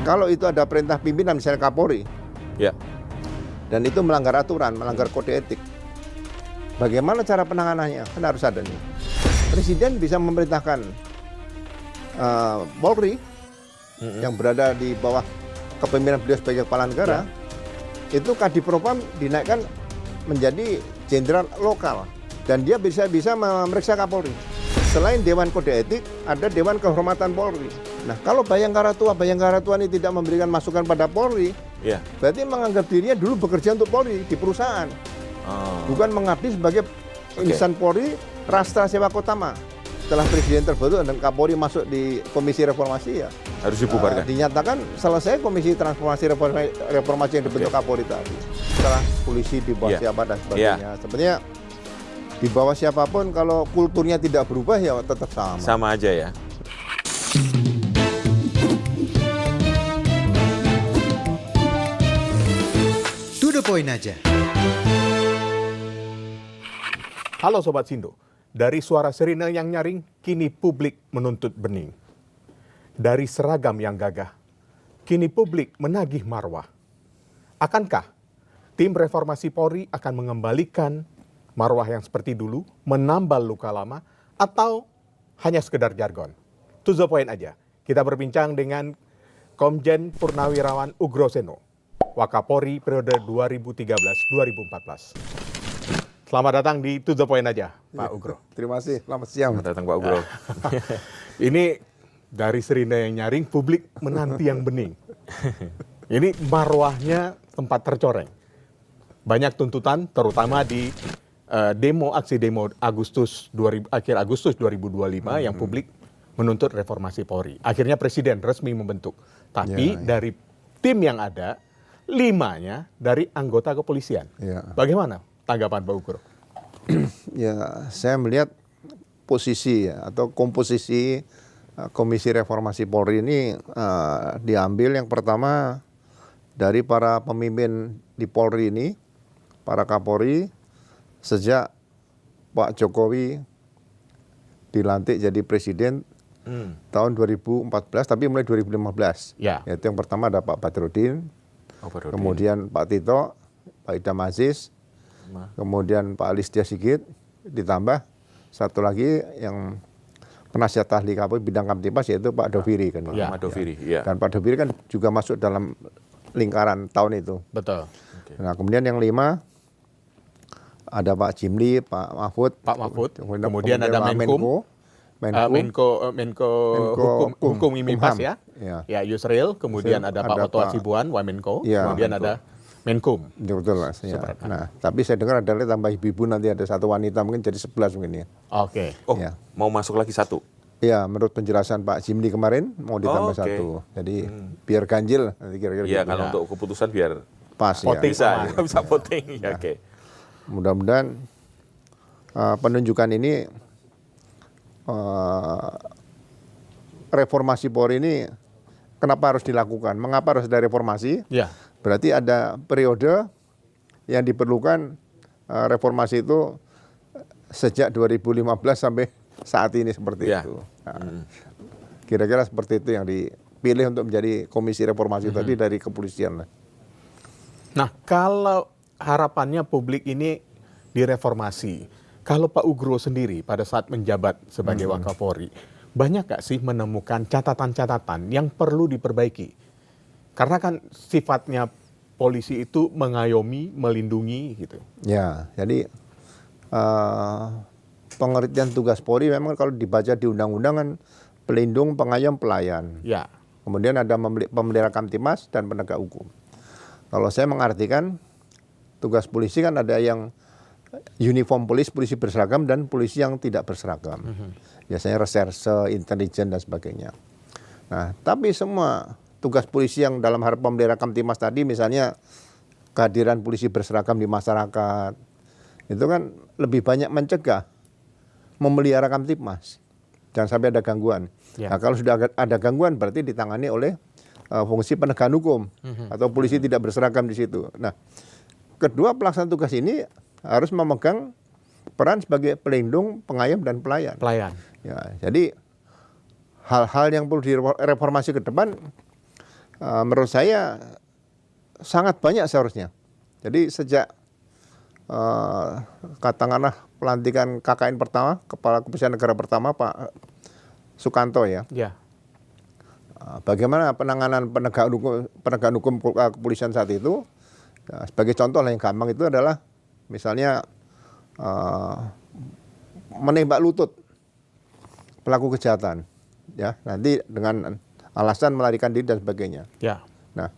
Kalau itu ada perintah pimpinan misalnya Kapolri, Ya. dan itu melanggar aturan, melanggar kode etik, bagaimana cara penanganannya? Kan harus ada nih. Presiden bisa memerintahkan Polri yang berada di bawah kepemimpinan beliau sebagai kepala negara, itu Kadipropam dinaikkan menjadi jenderal lokal dan dia bisa memeriksa Kapolri. Selain Dewan Kode Etik, ada Dewan Kehormatan Polri. Nah, kalau Bayangkara Tua ini tidak memberikan masukan pada Polri, berarti menganggap dirinya dulu bekerja untuk Polri di perusahaan, bukan mengabdi sebagai insan Polri Rastra Sewa Kotama. Setelah Presiden terbentuk dan Kapolri masuk di Komisi Reformasi, ya harus dibubarkan. Dinyatakan selesai Komisi Transformasi Reformasi yang dibentuk Kapolri tadi. Setelah polisi di bawah siapa dan sebagainya. Sebenarnya di bawah siapapun kalau kulturnya tidak berubah ya tetap sama. Sama aja ya. To the point aja. Halo Sobat Sindo, dari suara sirine yang nyaring, kini publik menuntut bening. Dari seragam yang gagah, kini publik menagih marwah. Akankah tim reformasi Polri akan mengembalikan marwah yang seperti dulu, menambal luka lama, atau hanya sekedar jargon? To the point aja, kita berbincang dengan Komjen Purnawirawan Ugro Seno, Wakapolri periode 2013-2014. Selamat datang di To The Point aja, Pak Ugro. Terima kasih, selamat siang. Selamat datang Pak Ugro. Ini dari sirine yang nyaring, publik menanti yang bening. Ini marwahnya tempat tercoreng. Banyak tuntutan, terutama di aksi demo akhir Agustus 2025 yang publik menuntut reformasi Polri. Akhirnya Presiden resmi membentuk. Tapi dari tim yang ada, 5-nya dari anggota kepolisian. Bagaimana tanggapan Pak Ugro? Ya, saya melihat posisi atau komposisi Komisi Reformasi Polri ini diambil yang pertama dari para pemimpin di Polri ini, para Kapolri, sejak Pak Jokowi dilantik jadi presiden tahun 2014, tapi mulai 2015. Yaitu yang pertama ada Pak Badrodin, kemudian Pak Tito, Pak Idam Aziz, kemudian Pak Listio Sigit, ditambah satu lagi yang penasihat ahli Kapolri bidang Kamtipas yaitu Pak Doviri kan. Pak Doviri, Dan Pak Doviri kan juga masuk dalam lingkaran tahun itu. Betul. Nah, kemudian yang 5 ada Pak Jimli, Pak Mahfud, kemudian ada Menko Hukum Imipas ya Yusril, kemudian ada Pak Oto Hasibuan, Wamenko, kemudian ada Menkum. Betul Mas. Nah, tapi saya dengar ada tambah ibu-ibu nanti ada satu wanita mungkin jadi 11 mungkin ya. Oke. Mau masuk lagi 1? Ya, menurut penjelasan Pak Jimli kemarin mau ditambah 1. Jadi biar ganjil nanti kira-kira. Iya, kalau untuk keputusan biar pas voting ya. Bisa voting. Oke. Mudah-mudahan penunjukan ini reformasi Polri ini kenapa harus dilakukan? Mengapa harus ada reformasi? Berarti ada periode yang diperlukan reformasi itu sejak 2015 sampai saat ini seperti itu. Kira-kira seperti itu yang dipilih untuk menjadi komisi reformasi tadi dari kepolisian. Nah, kalau harapannya publik ini direformasi, kalau Pak Ugro sendiri pada saat menjabat sebagai Wakapolri, banyak gak sih menemukan catatan-catatan yang perlu diperbaiki? Karena kan sifatnya polisi itu mengayomi, melindungi gitu. Ya, jadi pengertian tugas Polri memang kalau dibaca di undang-undang kan pelindung, pengayom, pelayan. Kemudian ada pemelihara Kamtimas dan penegak hukum. Kalau saya mengartikan tugas polisi kan ada yang uniform polisi berseragam dan polisi yang tidak berseragam. Biasanya reserse, intelijen dan sebagainya. Nah, tapi semua tugas polisi yang dalam hal pemelihara Kamtimas tadi, misalnya kehadiran polisi berseragam di masyarakat, itu kan lebih banyak mencegah, memelihara Kamtimas, jangan sampai ada gangguan. Nah, kalau sudah ada gangguan berarti ditangani oleh fungsi penegakan hukum atau polisi tidak berseragam di situ. Nah, kedua pelaksana tugas ini harus memegang peran sebagai pelindung, pengayom dan pelayan. Ya, jadi hal-hal yang perlu direformasi ke depan menurut saya sangat banyak seharusnya. Jadi sejak katakanlah pelantikan KKN pertama, Kepala Kepolisian Negara pertama Pak Sukanto ya. Ya. Bagaimana penanganan penegakan hukum kepolisian saat itu? Ya, sebagai contoh yang gampang itu adalah misalnya menembak lutut pelaku kejahatan, ya nanti dengan alasan melarikan diri dan sebagainya. Ya. Nah,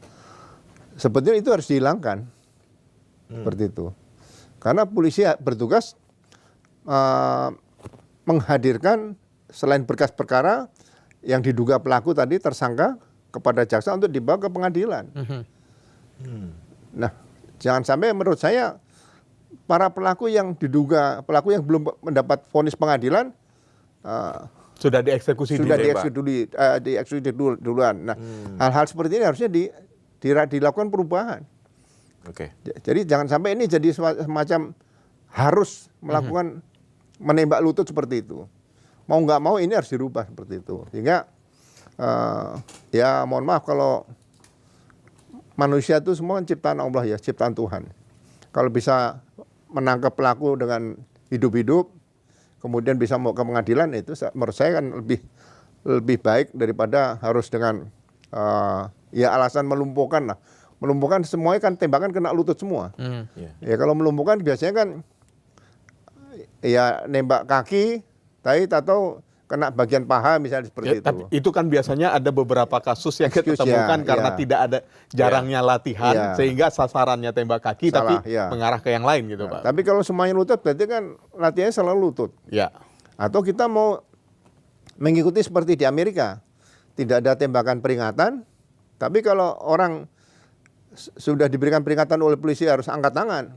sebetulnya itu harus dihilangkan seperti itu, karena polisi bertugas menghadirkan selain berkas perkara yang diduga pelaku tadi tersangka kepada jaksa untuk dibawa ke pengadilan. Nah, jangan sampai menurut saya para pelaku yang diduga pelaku yang belum mendapat vonis pengadilan sudah dieksekusi dieksekusi duluan. Nah, hal-hal seperti ini harusnya dilakukan perubahan. Oke. Jadi jangan sampai ini jadi semacam harus melakukan menembak lutut seperti itu. Mau nggak mau ini harus dirubah seperti itu. Sehingga ya mohon maaf kalau manusia itu semua ciptaan Allah ya, ciptaan Tuhan. Kalau bisa menangkap pelaku dengan hidup-hidup, kemudian bisa mau ke pengadilan, itu menurut saya kan lebih baik daripada harus dengan ya alasan melumpuhkan lah. Melumpuhkan semuanya kan tembakan kena lutut semua. Ya kalau melumpuhkan biasanya kan ya nembak kaki, atau kena bagian paha misalnya seperti itu. Tapi itu kan biasanya ada beberapa kasus yang kita temukan karena tidak ada jarangnya latihan sehingga sasarannya tembak kaki tapi mengarah ke yang lain gitu Pak. Tapi kalau semuanya lutut berarti kan latihannya selalu lutut. Ya. Atau kita mau mengikuti seperti di Amerika, tidak ada tembakan peringatan, tapi kalau orang sudah diberikan peringatan oleh polisi harus angkat tangan.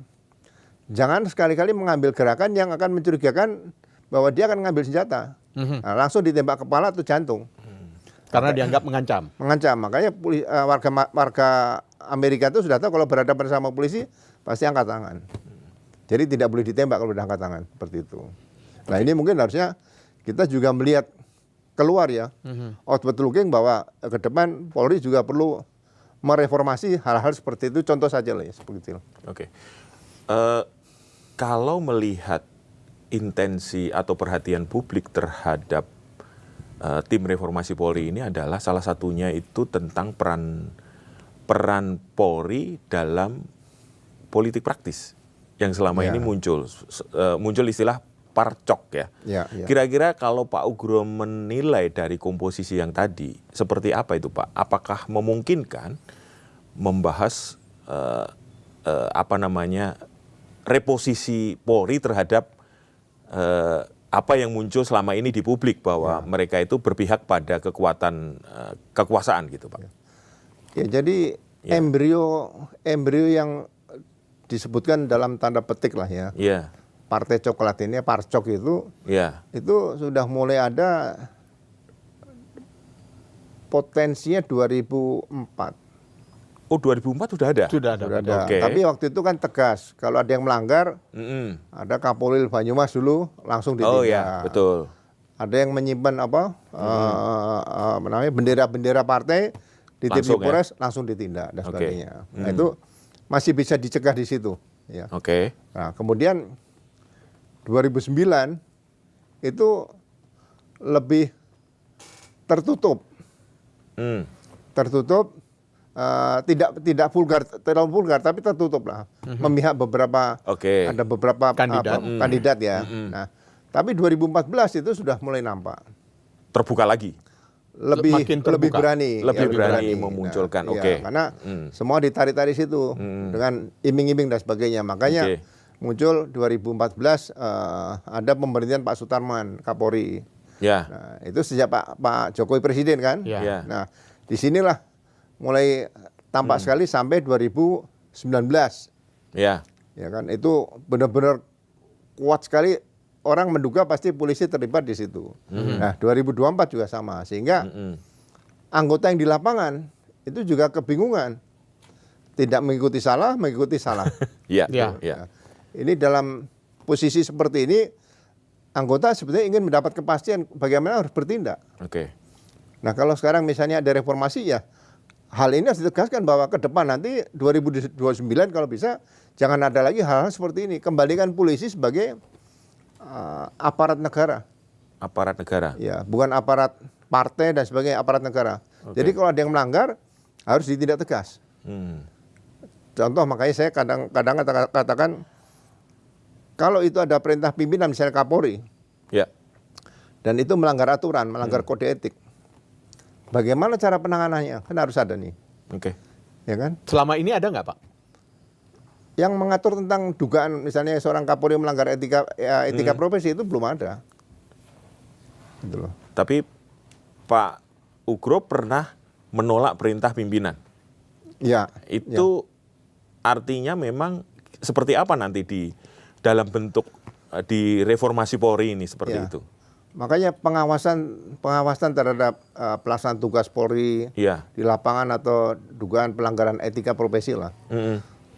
Jangan sekali-kali mengambil gerakan yang akan mencurigakan bahwa dia akan ngambil senjata. Nah, langsung ditembak kepala atau jantung. Karena dianggap mengancam. Mengancam. Makanya warga Amerika itu sudah tahu kalau berhadapan sama polisi pasti angkat tangan. Jadi tidak boleh ditembak kalau sudah angkat tangan seperti itu. Nah, ini mungkin harusnya kita juga melihat keluar ya. Outward looking bahwa ke depan Polri juga perlu mereformasi hal-hal seperti itu. Contoh saja lah ya seperti itu. Oke. Kalau melihat intensi atau perhatian publik terhadap tim reformasi Polri ini adalah salah satunya itu tentang peran Polri dalam politik praktis yang selama ini muncul istilah parcok ya. Kira-kira kalau Pak Ugro menilai dari komposisi yang tadi seperti apa itu Pak? Apakah memungkinkan membahas reposisi Polri terhadap apa yang muncul selama ini di publik bahwa mereka itu berpihak pada kekuatan kekuasaan gitu Pak. Ya, jadi embrio yang disebutkan dalam tanda petik lah ya. Partai coklat ini, parcok itu sudah mulai ada potensinya 2004. Oh 2004 sudah ada? Sudah ada. Okay. Tapi waktu itu kan tegas, kalau ada yang melanggar, ada Kapolri Banyumas dulu langsung ditindak. Oh ya, betul. Ada yang menyimpan bendera-bendera partai di tim Polres langsung ditindak dan sebagainya. Nah, itu masih bisa dicegah di situ. Ya. Nah, kemudian 2009 itu lebih tertutup. Tidak terlalu vulgar tapi tertutup lah, memihak beberapa ada beberapa kandidat ya. Nah, tapi 2014 itu sudah mulai nampak terbuka lagi, lebih berani memunculkan. Karena semua ditarik-tarik situ dengan iming-iming dan sebagainya. Makanya muncul 2014 ada pemberhentian Pak Sutarman Kapolri. Nah, itu sejak Pak Jokowi presiden kan. Nah, disinilah mulai tampak sekali sampai 2019. Ya kan, itu benar-benar kuat sekali, orang menduga pasti polisi terlibat di situ. Nah, 2024 juga sama, sehingga anggota yang di lapangan itu juga kebingungan. Tidak mengikuti salah. Nah, ini dalam posisi seperti ini, anggota sebetulnya ingin mendapat kepastian bagaimana harus bertindak. Nah, kalau sekarang misalnya ada reformasi ya hal ini harus ditegaskan bahwa ke depan nanti 2029 kalau bisa jangan ada lagi hal-hal seperti ini. Kembalikan polisi sebagai aparat negara. Aparat negara. Ya, bukan aparat partai dan sebagainya, aparat negara. Jadi kalau ada yang melanggar harus ditindak tegas. Contoh makanya saya kadang-kadang katakan kalau itu ada perintah pimpinan misalnya Kapolri. Ya. Dan itu melanggar aturan, melanggar kode etik. Bagaimana cara penanganannya? Kan harus ada nih. Oke. Ya kan? Selama ini ada nggak Pak? Yang mengatur tentang dugaan misalnya seorang Kapolri melanggar etika profesi itu belum ada. Gitu loh. Tapi Pak Ugro pernah menolak perintah pimpinan. Ya. Itu artinya memang seperti apa nanti di dalam bentuk di reformasi Polri ini seperti itu. Makanya pengawasan terhadap pelaksanaan tugas Polri di lapangan atau dugaan pelanggaran etika profesi lah.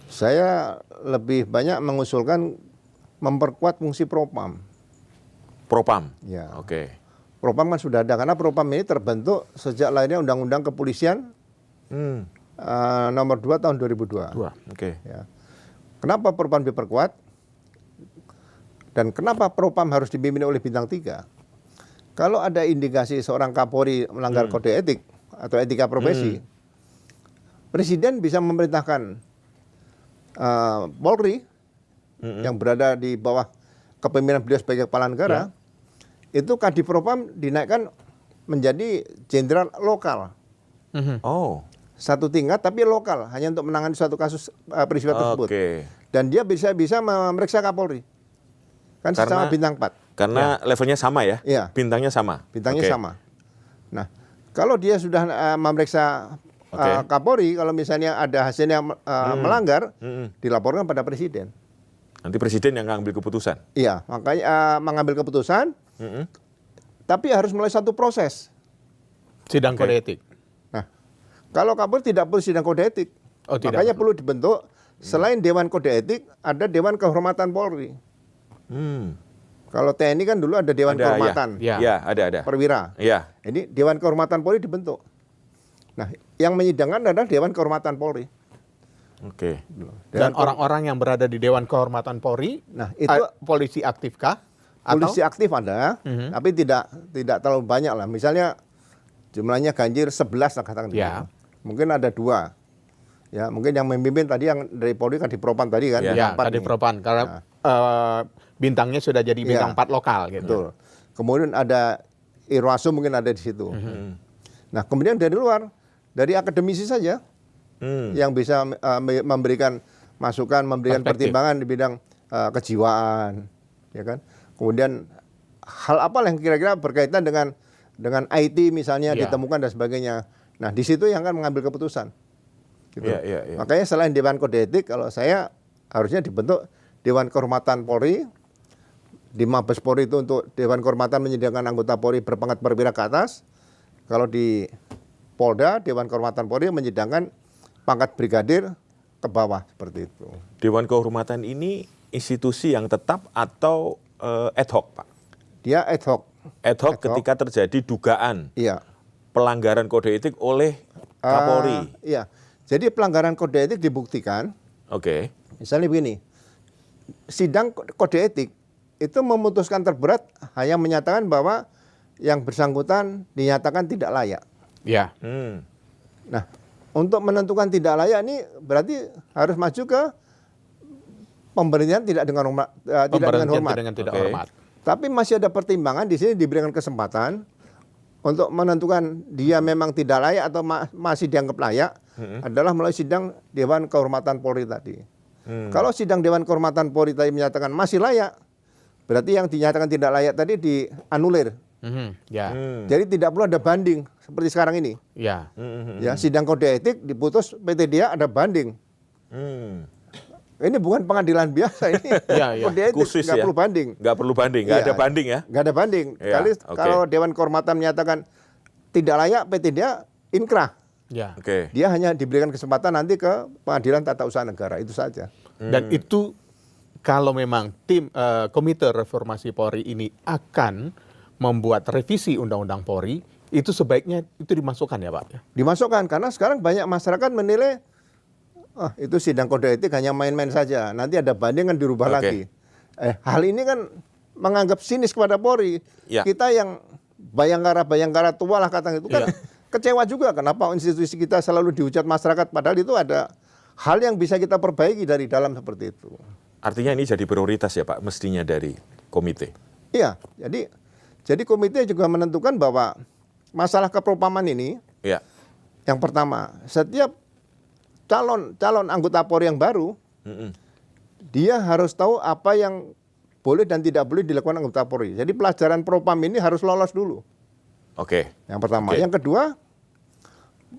Saya lebih banyak mengusulkan memperkuat fungsi Propam. Propam. Ya. Oke. Propam kan sudah ada karena Propam ini terbentuk sejak lahirnya Undang-Undang Kepolisian nomor 2 tahun 2002. Oke. Ya. Kenapa Propam diperkuat? Dan kenapa Propam harus dipimpin oleh bintang 3? Kalau ada indikasi seorang Kapolri melanggar kode etik atau etika profesi, Presiden bisa memerintahkan Polri yang berada di bawah kepemimpinan beliau sebagai kepala negara, itu Kadipropam dinaikkan menjadi jenderal lokal. Oh. Satu tingkat tapi lokal, hanya untuk menangani suatu kasus peristiwa tersebut. Dan dia bisa memeriksa Kapolri. Kan sama bintang 4. Karena levelnya sama ya? Iya. Bintangnya sama? Bintangnya sama. Nah, kalau dia sudah memeriksa Kapolri, kalau misalnya ada hasilnya melanggar, dilaporkan pada Presiden. Nanti Presiden yang ngambil keputusan? Iya, makanya mengambil keputusan, tapi harus melalui satu proses. Sidang kode etik? Nah, kalau Kapolri tidak perlu sidang kode etik, makanya perlu dibentuk, selain Dewan Kode Etik, ada Dewan Kehormatan Polri. Kalau TNI kan dulu ada Dewan Kehormatan. Ya, ada. Perwira. Ya. Ini Dewan Kehormatan Polri dibentuk. Nah, yang menyidangkan adalah Dewan Kehormatan Polri. Oke. Dan orang-orang yang berada di Dewan Kehormatan Polri, nah itu polisi aktifkah? Polisi aktif ada, tapi tidak terlalu banyak lah. Misalnya jumlahnya ganjil 11 lah katakan. Mungkin ada 2. Ya, mungkin yang memimpin tadi yang dari Polri Kadipropam tadi kan. Ya, Kadipropam karena bintangnya sudah jadi bintang 4 lokal gitu. Betul. Kemudian ada Irwasum mungkin ada di situ. Nah, kemudian dari luar, dari akademisi saja yang bisa memberikan masukan, memberikan pertimbangan di bidang kejiwaan, ya kan. Kemudian hal apa yang kira-kira berkaitan dengan IT misalnya ditemukan dan sebagainya. Nah, di situ yang akan mengambil keputusan. Gitu. Makanya selain Dewan Kode Etik, kalau saya harusnya dibentuk Dewan Kehormatan Polri. Di Mabes Polri itu untuk Dewan Kehormatan menyediakan anggota Polri berpangkat perwira ke atas. Kalau di Polda, Dewan Kehormatan Polri menyediakan pangkat brigadir ke bawah seperti itu. Dewan Kehormatan ini institusi yang tetap atau ad hoc, Pak? Dia ad hoc. Ad hoc ketika terjadi dugaan pelanggaran kode etik oleh Kapolri. Iya. Jadi pelanggaran kode etik dibuktikan. Misalnya begini, sidang kode etik itu memutuskan terberat hanya menyatakan bahwa yang bersangkutan dinyatakan tidak layak. Nah, untuk menentukan tidak layak ini berarti harus maju ke pemberhentian tidak dengan hormat. Tapi masih ada pertimbangan di sini diberikan kesempatan untuk menentukan dia memang tidak layak atau masih dianggap layak adalah melalui sidang Dewan Kehormatan Polri tadi. Kalau sidang Dewan Kehormatan Polri tadi menyatakan masih layak, berarti yang dinyatakan tidak layak tadi dianulir. Jadi tidak perlu ada banding seperti sekarang ini. Ya, sidang kode etik diputus PTDA ada banding. Ini bukan pengadilan biasa ini. Kode etik khusus nggak perlu banding. Nggak perlu banding, nggak ada banding ya? Nggak ada banding. Kalau Dewan Kehormatan menyatakan tidak layak, PTDA inkrah. Dia hanya diberikan kesempatan nanti ke Pengadilan Tata Usaha Negara, itu saja. Dan itu kalau memang tim Komite Reformasi Polri ini akan membuat revisi Undang-Undang Polri, itu sebaiknya itu dimasukkan ya Pak? Dimasukkan, karena sekarang banyak masyarakat menilai itu sidang kode etik hanya main-main saja, nanti ada banding kan dirubah lagi. Hal ini kan menganggap sinis kepada Polri. Ya. Kita yang bayangkara tua lah kata itu kan kecewa juga kenapa institusi kita selalu dihujat masyarakat, padahal itu ada hal yang bisa kita perbaiki dari dalam seperti itu. Artinya ini jadi prioritas ya Pak, mestinya dari komite. Iya, jadi komite juga menentukan bahwa masalah kepropaman ini, Ya. yang pertama, setiap calon anggota Polri yang baru, dia harus tahu apa yang boleh dan tidak boleh dilakukan anggota Polri. Jadi pelajaran propam ini harus lolos dulu. Oke. Yang pertama. Oke. Yang kedua,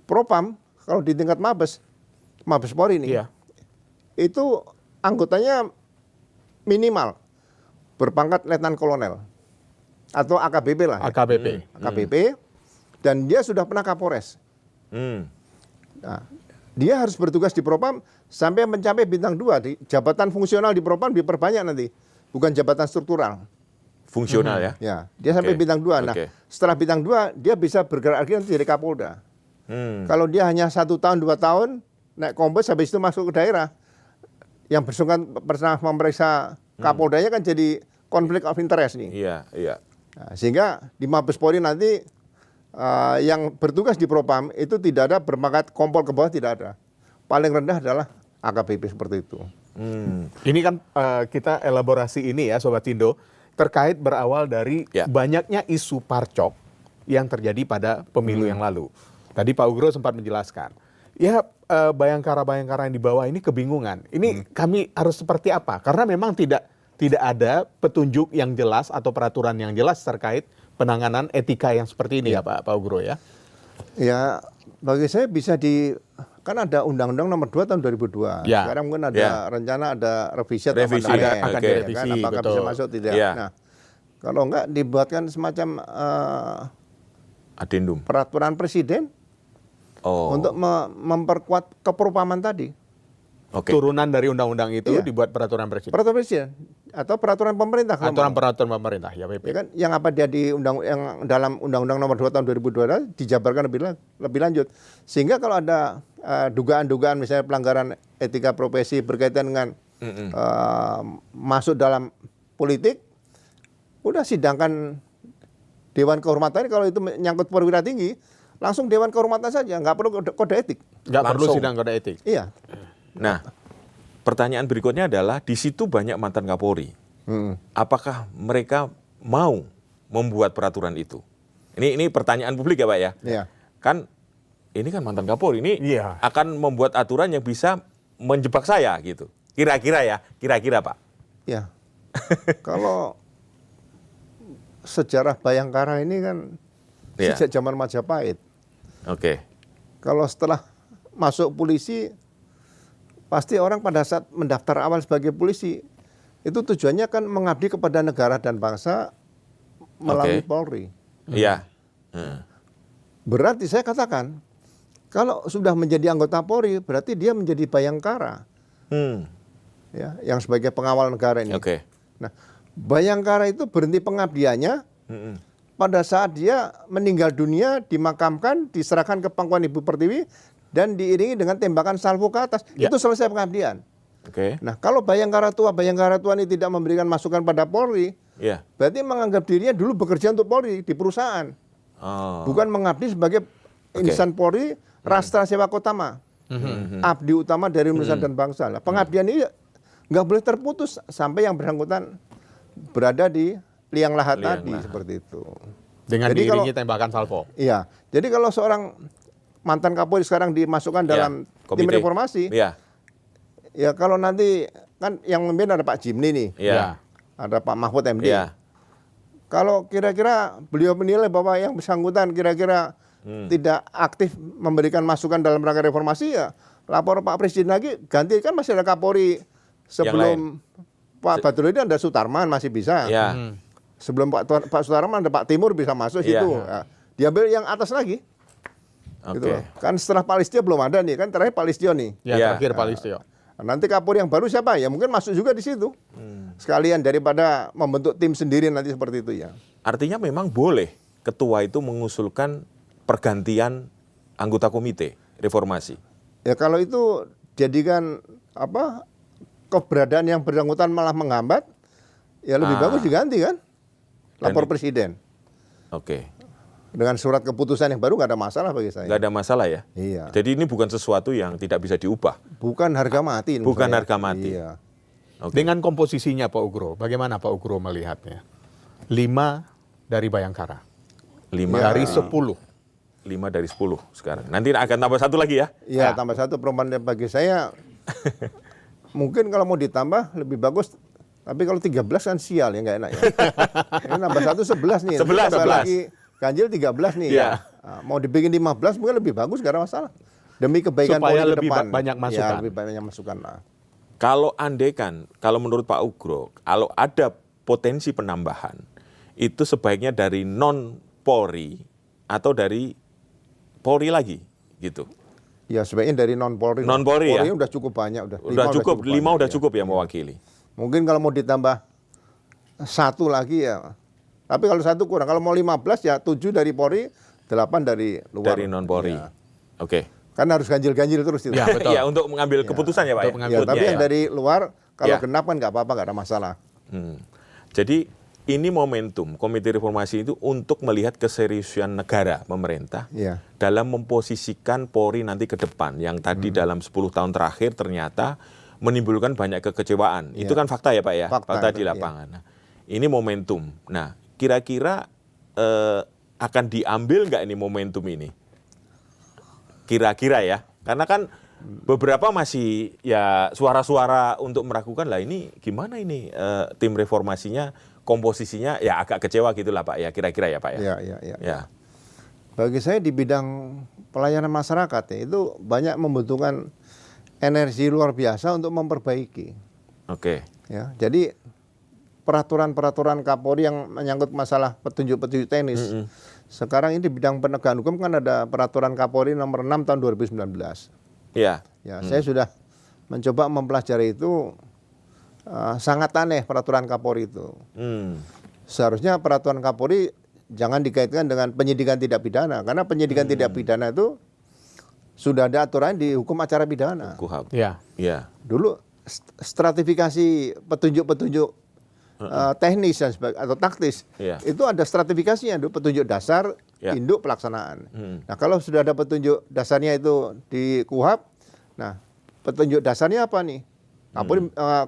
propam kalau di tingkat Mabes Polri ini, itu anggotanya minimal berpangkat letnan kolonel atau AKBP lah. AKBP. Dan dia sudah pernah Kapolres. Nah, dia harus bertugas di propam sampai mencapai bintang 2. Di jabatan fungsional di propam diperbanyak nanti, bukan jabatan struktural. Fungsional ya? Ya, dia sampai bintang 2. Nah, setelah bintang 2 dia bisa bergerak lagi nanti jadi Kapolda. Kalau dia hanya 1 tahun 2 tahun naik kombes, habis itu masuk ke daerah, yang bersangkutan pernah memeriksa Kapoldanya kan jadi konflik of interest nih. Iya. Nah, sehingga di Mabes Polri nanti yang bertugas di propam itu tidak ada berpangkat kompol ke bawah, tidak ada. Paling rendah adalah AKBP seperti itu. Ini kan kita elaborasi ini ya Sobat Sindo, terkait berawal dari banyaknya isu parcok yang terjadi pada pemilu yang lalu. Tadi Pak Ugro sempat menjelaskan. Ya bayangkara-bayangkara yang di bawah ini kebingungan. Ini kami harus seperti apa? Karena memang tidak ada petunjuk yang jelas atau peraturan yang jelas terkait penanganan etika yang seperti ini ya Pak Ugro ya. Ya, bagi saya bisa kan ada Undang-Undang Nomor 2 tahun 2002. Ya. Sekarang mungkin ada rencana ada revisi atau Revisi, akan direvisi, kan, apakah betul. bisa masuk tidak. Ya. Nah, kalau enggak dibuatkan semacam Adendum. peraturan presiden untuk memperkuat kepropaman tadi. Turunan dari undang-undang itu dibuat peraturan presiden. Peraturan presiden atau peraturan pemerintah. Peraturan pemerintah ya PP. Ya kan, yang apa dia yang dalam Undang-Undang Nomor 2 tahun 2002 dijabarkan lebih lanjut. Sehingga kalau ada dugaan-dugaan misalnya pelanggaran etika profesi berkaitan dengan masuk dalam politik, udah sidangkan Dewan Kehormatan. Kalau itu menyangkut perwira tinggi, langsung Dewan Kehormatan saja, nggak perlu kode etik. Nggak perlu sidang kode etik. Iya. Nah, pertanyaan berikutnya adalah di situ banyak mantan Kapolri. Apakah mereka mau membuat peraturan itu? Ini pertanyaan publik ya Pak ya? Iya. Kan ini kan mantan Kapolri, ini akan membuat aturan yang bisa menjebak saya gitu. Kira-kira Pak. Ya. Kalau sejarah Bayangkara ini kan sejak zaman Majapahit. Kalau setelah masuk polisi, pasti orang pada saat mendaftar awal sebagai polisi, itu tujuannya kan mengabdi kepada negara dan bangsa melalui Polri. Iya. Berarti saya katakan, kalau sudah menjadi anggota Polri, berarti dia menjadi Bayangkara. Ya, yang sebagai pengawal negara ini. Nah, Bayangkara itu berhenti pengabdiannya pada saat dia meninggal dunia, dimakamkan, diserahkan ke pangkuan Ibu Pertiwi, dan diiringi dengan tembakan salvo ke atas. Itu selesai pengabdian. Nah, kalau Bayangkara tua ini tidak memberikan masukan pada Polri, berarti menganggap dirinya dulu bekerja untuk Polri di perusahaan. Bukan mengabdi sebagai insan Polri, Rastra Sewa Kotama. Abdi utama dari nusa dan bangsa. Nah, pengabdian ini nggak boleh terputus sampai yang bersangkutan berada di liang lahat tadi, seperti itu. Dengan diiringi tembakan salvo. Iya. Jadi kalau seorang mantan Kapolri sekarang dimasukkan dalam tim reformasi, ya kalau nanti kan yang memimpin ada Pak Jimli nih, ada Pak Mahfud MD. Kalau kira-kira beliau menilai bahwa yang bersangkutan kira-kira tidak aktif memberikan masukan dalam rangka reformasi, ya lapor Pak Presiden lagi, ganti. Kan masih ada Kapolri sebelum Pak Badrudin, ada Sutarman masih bisa. Sebelum Pak Sutarman ada Pak Timur bisa masuk situ. Ya, diambil yang atas lagi. Gitu. Kan setelah Pak Listio belum ada nih, kan terakhir Pak Listio nih. Terakhir Pak Listio. Nanti Kapolri yang baru siapa? Ya mungkin masuk juga di situ. Sekalian daripada membentuk tim sendiri nanti seperti itu ya. Artinya memang boleh ketua itu mengusulkan pergantian anggota komite reformasi? Ya kalau itu jadikan keberadaan yang bersangkutan malah menghambat, ya lebih bagus diganti kan, lapor presiden. Oke. Dengan surat keputusan yang baru nggak ada masalah bagi saya. Nggak ada masalah ya? Iya. Jadi ini bukan sesuatu yang tidak bisa diubah? Bukan harga mati. Bukan harga mati. Iya. Okay. Dengan komposisinya Pak Ugro, bagaimana Pak Ugro melihatnya? 5 dari Bayangkara. 5 dari 10. 5 dari 10 sekarang. Nanti akan tambah 1 lagi ya? Iya, tambah 1 perempuan bagi saya. Mungkin kalau mau ditambah lebih bagus. Tapi kalau 13 kan sial ya, nggak enak ya. Ini nambah 1 11 nih. 11. Lagi ganjil 13 nih ya. Nah, mau dibikin 15 mungkin lebih bagus, nggak ada masalah. Demi kebaikan supaya Polri lebih ke depan. banyak masukan. Ya, lebih banyak masukan lah. Kalau andekan, kalau menurut Pak Ugro, kalau ada potensi penambahan, itu sebaiknya dari non-Polri atau dari Polri lagi gitu. Ya sebaiknya dari non-Polri. Non-Polri ya? Polri udah cukup banyak. Udah cukup, 5 udah banyak, cukup ya mewakili. Mungkin kalau mau ditambah 1 lagi ya. Tapi kalau 1 kurang. Kalau mau 15 ya 7 dari Polri, 8 dari luar. Dari non-Polri. Ya. Oke. Kan harus ganjil-ganjil terus itu. Ya, betul. Iya, untuk mengambil keputusan ya Pak. Ya, tapi yang dari luar kalau Ya. genap kan nggak apa-apa, nggak ada masalah. Jadi ini momentum Komite Reformasi itu untuk melihat keseriusan negara, pemerintah, Iya. dalam memposisikan Polri nanti ke depan. Yang tadi dalam 10 tahun terakhir ternyata menimbulkan banyak kekecewaan. Itu kan fakta ya Pak ya? Fakta di lapangan. Nah, ini momentum. Nah, kira-kira akan diambil nggak ini momentum ini? Kira-kira ya, karena kan beberapa masih ya suara-suara untuk meragukan lah ini gimana ini tim reformasinya, komposisinya ya agak kecewa gitulah Pak ya, kira-kira ya Pak ya. Ya. Bagi saya di bidang pelayanan masyarakat ya, itu banyak membutuhkan energi luar biasa untuk memperbaiki. Oke. Ya, jadi peraturan-peraturan Kapolri yang menyangkut masalah petunjuk-petunjuk teknis. Sekarang ini di bidang penegakan hukum kan ada peraturan Kapolri nomor 6 tahun 2019. Iya. Ya, saya sudah mencoba mempelajari itu, sangat aneh peraturan Kapolri itu. Seharusnya peraturan Kapolri jangan dikaitkan dengan penyidikan tidak pidana, karena penyidikan tidak pidana itu sudah ada aturan di hukum acara pidana. KUHP. Iya. Dulu stratifikasi petunjuk-petunjuk teknis dan atau taktis, itu ada stratifikasinya, petunjuk dasar, induk, pelaksanaan. Nah kalau sudah ada petunjuk dasarnya itu di KUHP, nah petunjuk dasarnya apa nih?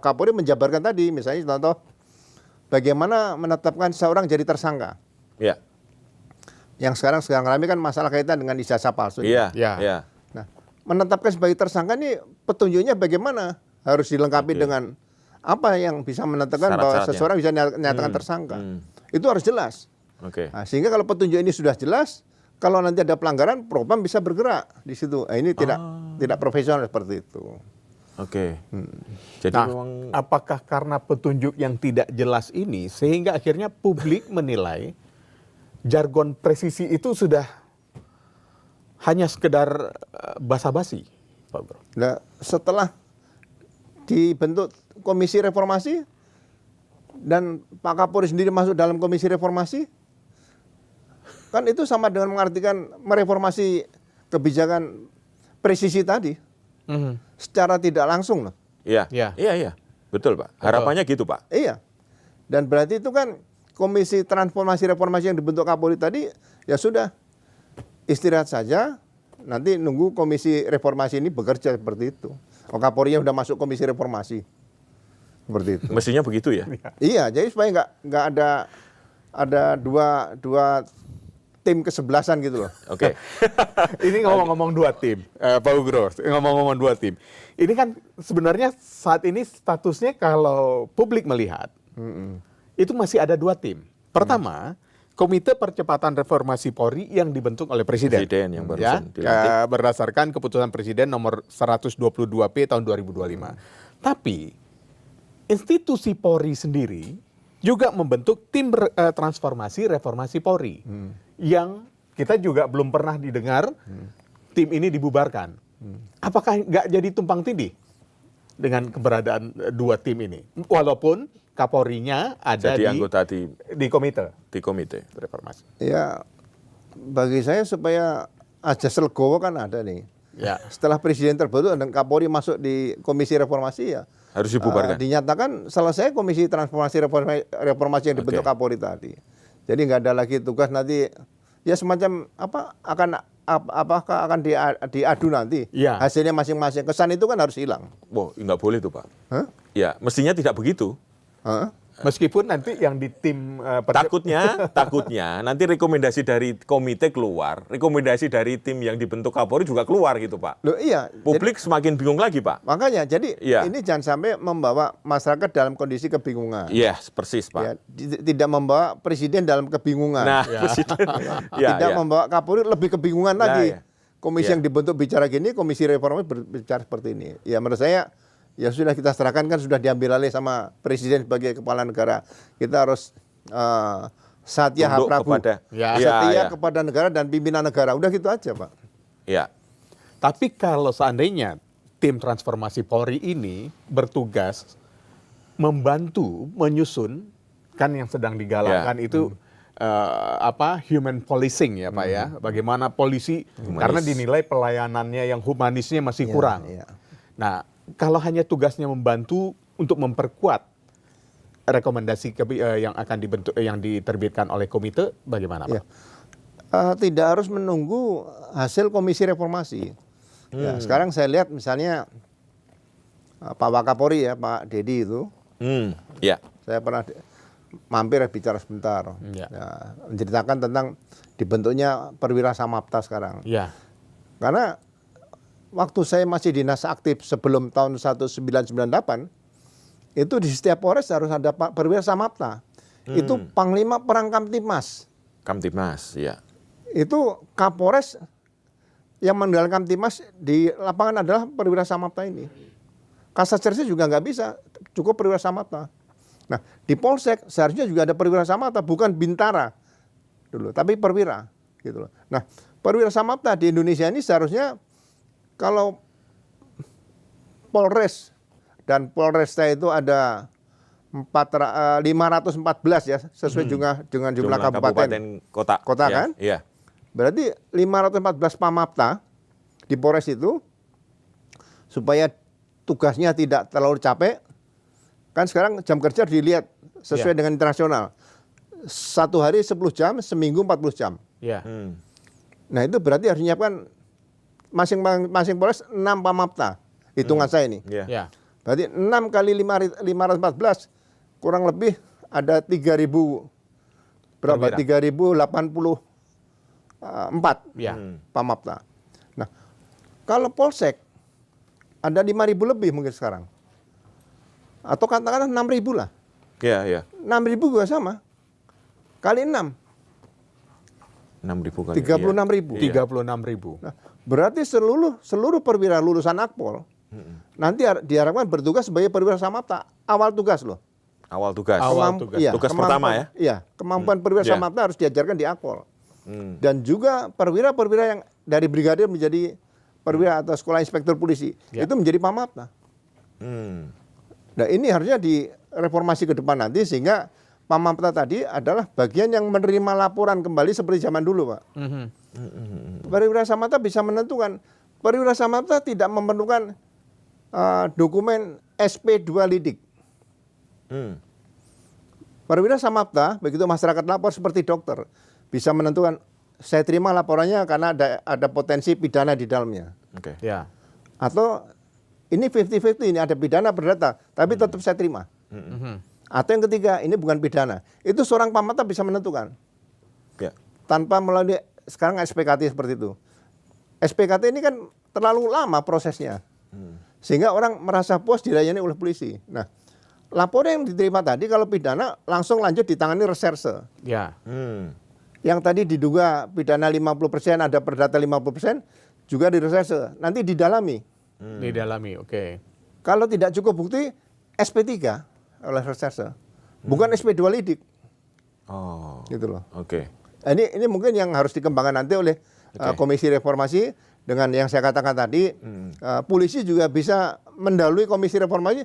Kapolri menjabarkan tadi, misalnya contoh, bagaimana menetapkan seorang jadi tersangka. Iya. Yang sekarang ramai kan masalah kaitan dengan ijazah palsu. Iya. Nah, menetapkan sebagai tersangka ini petunjuknya bagaimana? Harus dilengkapi dengan apa yang bisa menentukan bahwa seseorang bisa dinyatakan tersangka. Itu harus jelas. Nah, sehingga kalau petunjuk ini sudah jelas, kalau nanti ada pelanggaran, Propam bisa bergerak di situ. Nah, ini tidak profesional seperti itu. Jadi memang, apakah karena petunjuk yang tidak jelas ini sehingga akhirnya publik menilai jargon presisi itu sudah hanya sekedar basa-basi, Pak Bro? Nah, setelah dibentuk Komisi Reformasi dan Pak Kapolri sendiri masuk dalam Komisi Reformasi, kan itu sama dengan mengartikan mereformasi kebijakan presisi tadi secara tidak langsung loh. Iya. Betul Pak. Harapannya gitu Pak. Iya. Dan berarti itu kan Komisi Transformasi Reformasi yang dibentuk Kapolri tadi ya sudah istirahat saja, nanti nunggu Komisi Reformasi ini bekerja seperti itu. Kapolri udah masuk Komisi Reformasi. Seperti itu. Mestinya begitu ya? Iya, jadi supaya nggak ada dua tim kesebelasan gitu loh. Oke. Ini ngomong-ngomong 2 tim, Pak Ugro, ngomong-ngomong 2 tim. Ini kan sebenarnya saat ini statusnya kalau publik melihat, itu masih ada 2 tim. Pertama, Komite Percepatan Reformasi Polri yang dibentuk oleh Presiden. Presiden yang barusan dilantik. Berdasarkan keputusan Presiden nomor 122P tahun 2025. Tapi institusi Polri sendiri juga membentuk tim transformasi reformasi Polri yang kita juga belum pernah didengar tim ini dibubarkan. Apakah nggak jadi tumpang tindih dengan keberadaan 2 tim ini? Walaupun Kapolrinya ada jadi anggota di komite. di komite reformasi? Ya, bagi saya supaya ajas legowo kan ada nih. Ya. Setelah presiden terbentuk dan Kapolri masuk di komisi reformasi ya harus dibubarkan. Dinyatakan selesai komisi transformasi reformasi yang dibentuk Kapolri tadi. Jadi nggak ada lagi tugas nanti ya semacam apakah akan diadu nanti Ya. hasilnya masing-masing. Kesan itu kan harus hilang. Wow, nggak boleh tuh Pak. Hah? Ya, mestinya tidak begitu. Hah? Meskipun nanti yang di tim Takutnya nanti rekomendasi dari komite keluar, rekomendasi dari tim yang dibentuk Kapolri juga keluar gitu Pak. Loh, iya. Publik semakin bingung lagi Pak. Makanya jadi Iya. ini jangan sampai membawa masyarakat dalam kondisi kebingungan. Iya, persis Pak. Ya, tidak membawa presiden dalam kebingungan. Nah, presiden. Tidak membawa Kapolri lebih kebingungan lagi. ya. Komisi Ya. yang dibentuk bicara gini, komisi reformasi berbicara seperti ini. Ya menurut saya ya sudah kita serahkan, kan sudah diambil alih sama presiden sebagai kepala negara. Kita harus Satya Tunduk Prabu, kepada- Ya. setia Ya. kepada negara dan pimpinan negara. Udah gitu aja Pak. Ya. Tapi kalau seandainya tim transformasi Polri ini bertugas membantu menyusun, kan yang sedang digalakkan itu human policing ya Pak ya, bagaimana polisi karena dinilai pelayanannya yang humanisnya masih kurang. iya. Nah, kalau hanya tugasnya membantu untuk memperkuat rekomendasi yang akan dibentuk yang diterbitkan oleh komite, bagaimana Pak? Ya. Tidak harus menunggu hasil komisi reformasi. Ya, sekarang saya lihat misalnya Pak Wakapolri ya, Pak Dedi itu, Ya. saya pernah mampir bicara sebentar, Ya. ya, menceritakan tentang dibentuknya Perwira Samapta sekarang. Ya. Karena waktu saya masih dinas aktif sebelum tahun 1998, itu di setiap Polres harus ada Pak Perwira Samapta. Itu Panglima Perang Kamtibmas. Kamtibmas, ya. Itu Kapolres yang mengendalikan Kamtibmas di lapangan adalah Perwira Samapta ini. Kasatserse juga nggak bisa, cukup Perwira Samapta. Nah, di Polsek seharusnya juga ada Perwira Samapta, bukan Bintara dulu, tapi Perwira gitu loh. Nah, Perwira Samapta di Indonesia ini seharusnya kalau Polres dan Polresta itu ada 514 ya, sesuai dengan jumlah kabupaten kota Ya, kan? Iya. Berarti 514 Pamapta di Polres itu supaya tugasnya tidak terlalu capek. Kan sekarang jam kerja dilihat sesuai dengan internasional. 1 hari 10 jam, seminggu 40 jam. Ya. Nah itu berarti harus menyiapkan masing-masing Polres 6 Pamapta. Hitungan saya ini. Iya. Ya. Berarti 6 kali 514 kurang lebih ada 3.000 berapa? Perwira. 3.084 Ya. Pamapta. Nah, kalau Polsek ada 5.000 lebih mungkin sekarang. Atau katakanlah 6.000 lah. Iya, iya. 6.000 juga sama. Kali 6, 6.000 kali. 36.000. Iya. 36.000. Nah, berarti seluruh perwira lulusan Akpol nanti diharapkan bertugas sebagai perwira Samapta. Awal tugas loh. Awal tugas. Awal tugas. Tugas pertama ya? Iya, kemampuan perwira Ya. Samapta harus diajarkan di Akpol. Dan juga perwira-perwira yang dari brigadir menjadi perwira atau sekolah inspektur polisi, itu menjadi Pamapta. Nah ini harusnya direformasi ke depan nanti sehingga Pamapta tadi adalah bagian yang menerima laporan kembali seperti zaman dulu Pak. Perwira Samapta bisa menentukan. Perwira Samapta tidak memerlukan dokumen SP2 lidik. Perwira Samapta, begitu masyarakat lapor seperti dokter, bisa menentukan saya terima laporannya karena ada potensi pidana di dalamnya. Oke. Ya. Atau ini 50-50, ini ada pidana perdata, tapi tetap saya terima. Atau yang ketiga, ini bukan pidana. Itu seorang Pamapta bisa menentukan. Ya. Tanpa melalui, sekarang SPKT seperti itu. SPKT ini kan terlalu lama prosesnya. Sehingga orang merasa puas dilayani oleh polisi. Nah, laporan yang diterima tadi kalau pidana langsung lanjut ditangani reserse. Ya. Yang tadi diduga pidana 50%, ada perdata 50%, juga di reserse. Nanti didalami. Didalami, oke. Kalau tidak cukup bukti, SP3 oleh reserse. Bukan SP2 lidik. Oh. Gitu loh. Oke. Ini mungkin yang harus dikembangkan nanti oleh Komisi Reformasi dengan yang saya katakan tadi. Polisi juga bisa mendahului Komisi Reformasi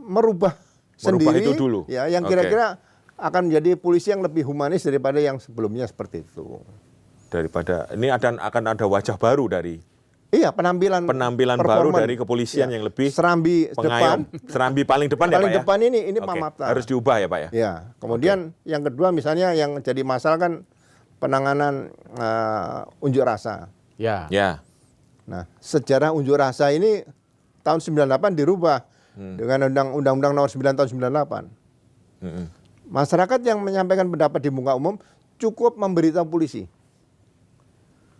merubah sendiri itu dulu. ya yang kira-kira akan menjadi polisi yang lebih humanis daripada yang sebelumnya seperti itu. Daripada ini akan ada wajah baru dari Iya, penampilan baru dari kepolisian yang lebih serambi depan. Serambi paling depan ya Pak ya? Paling depan ini Oke, Pamapta. harus diubah ya Pak ya? Ya, kemudian yang kedua misalnya yang jadi masalah kan penanganan unjuk rasa. Ya. Ya. Nah, sejarah unjuk rasa ini tahun 98 dirubah dengan Undang-Undang Nomor 9 tahun 98. Masyarakat yang menyampaikan pendapat di muka umum cukup memberitahu polisi.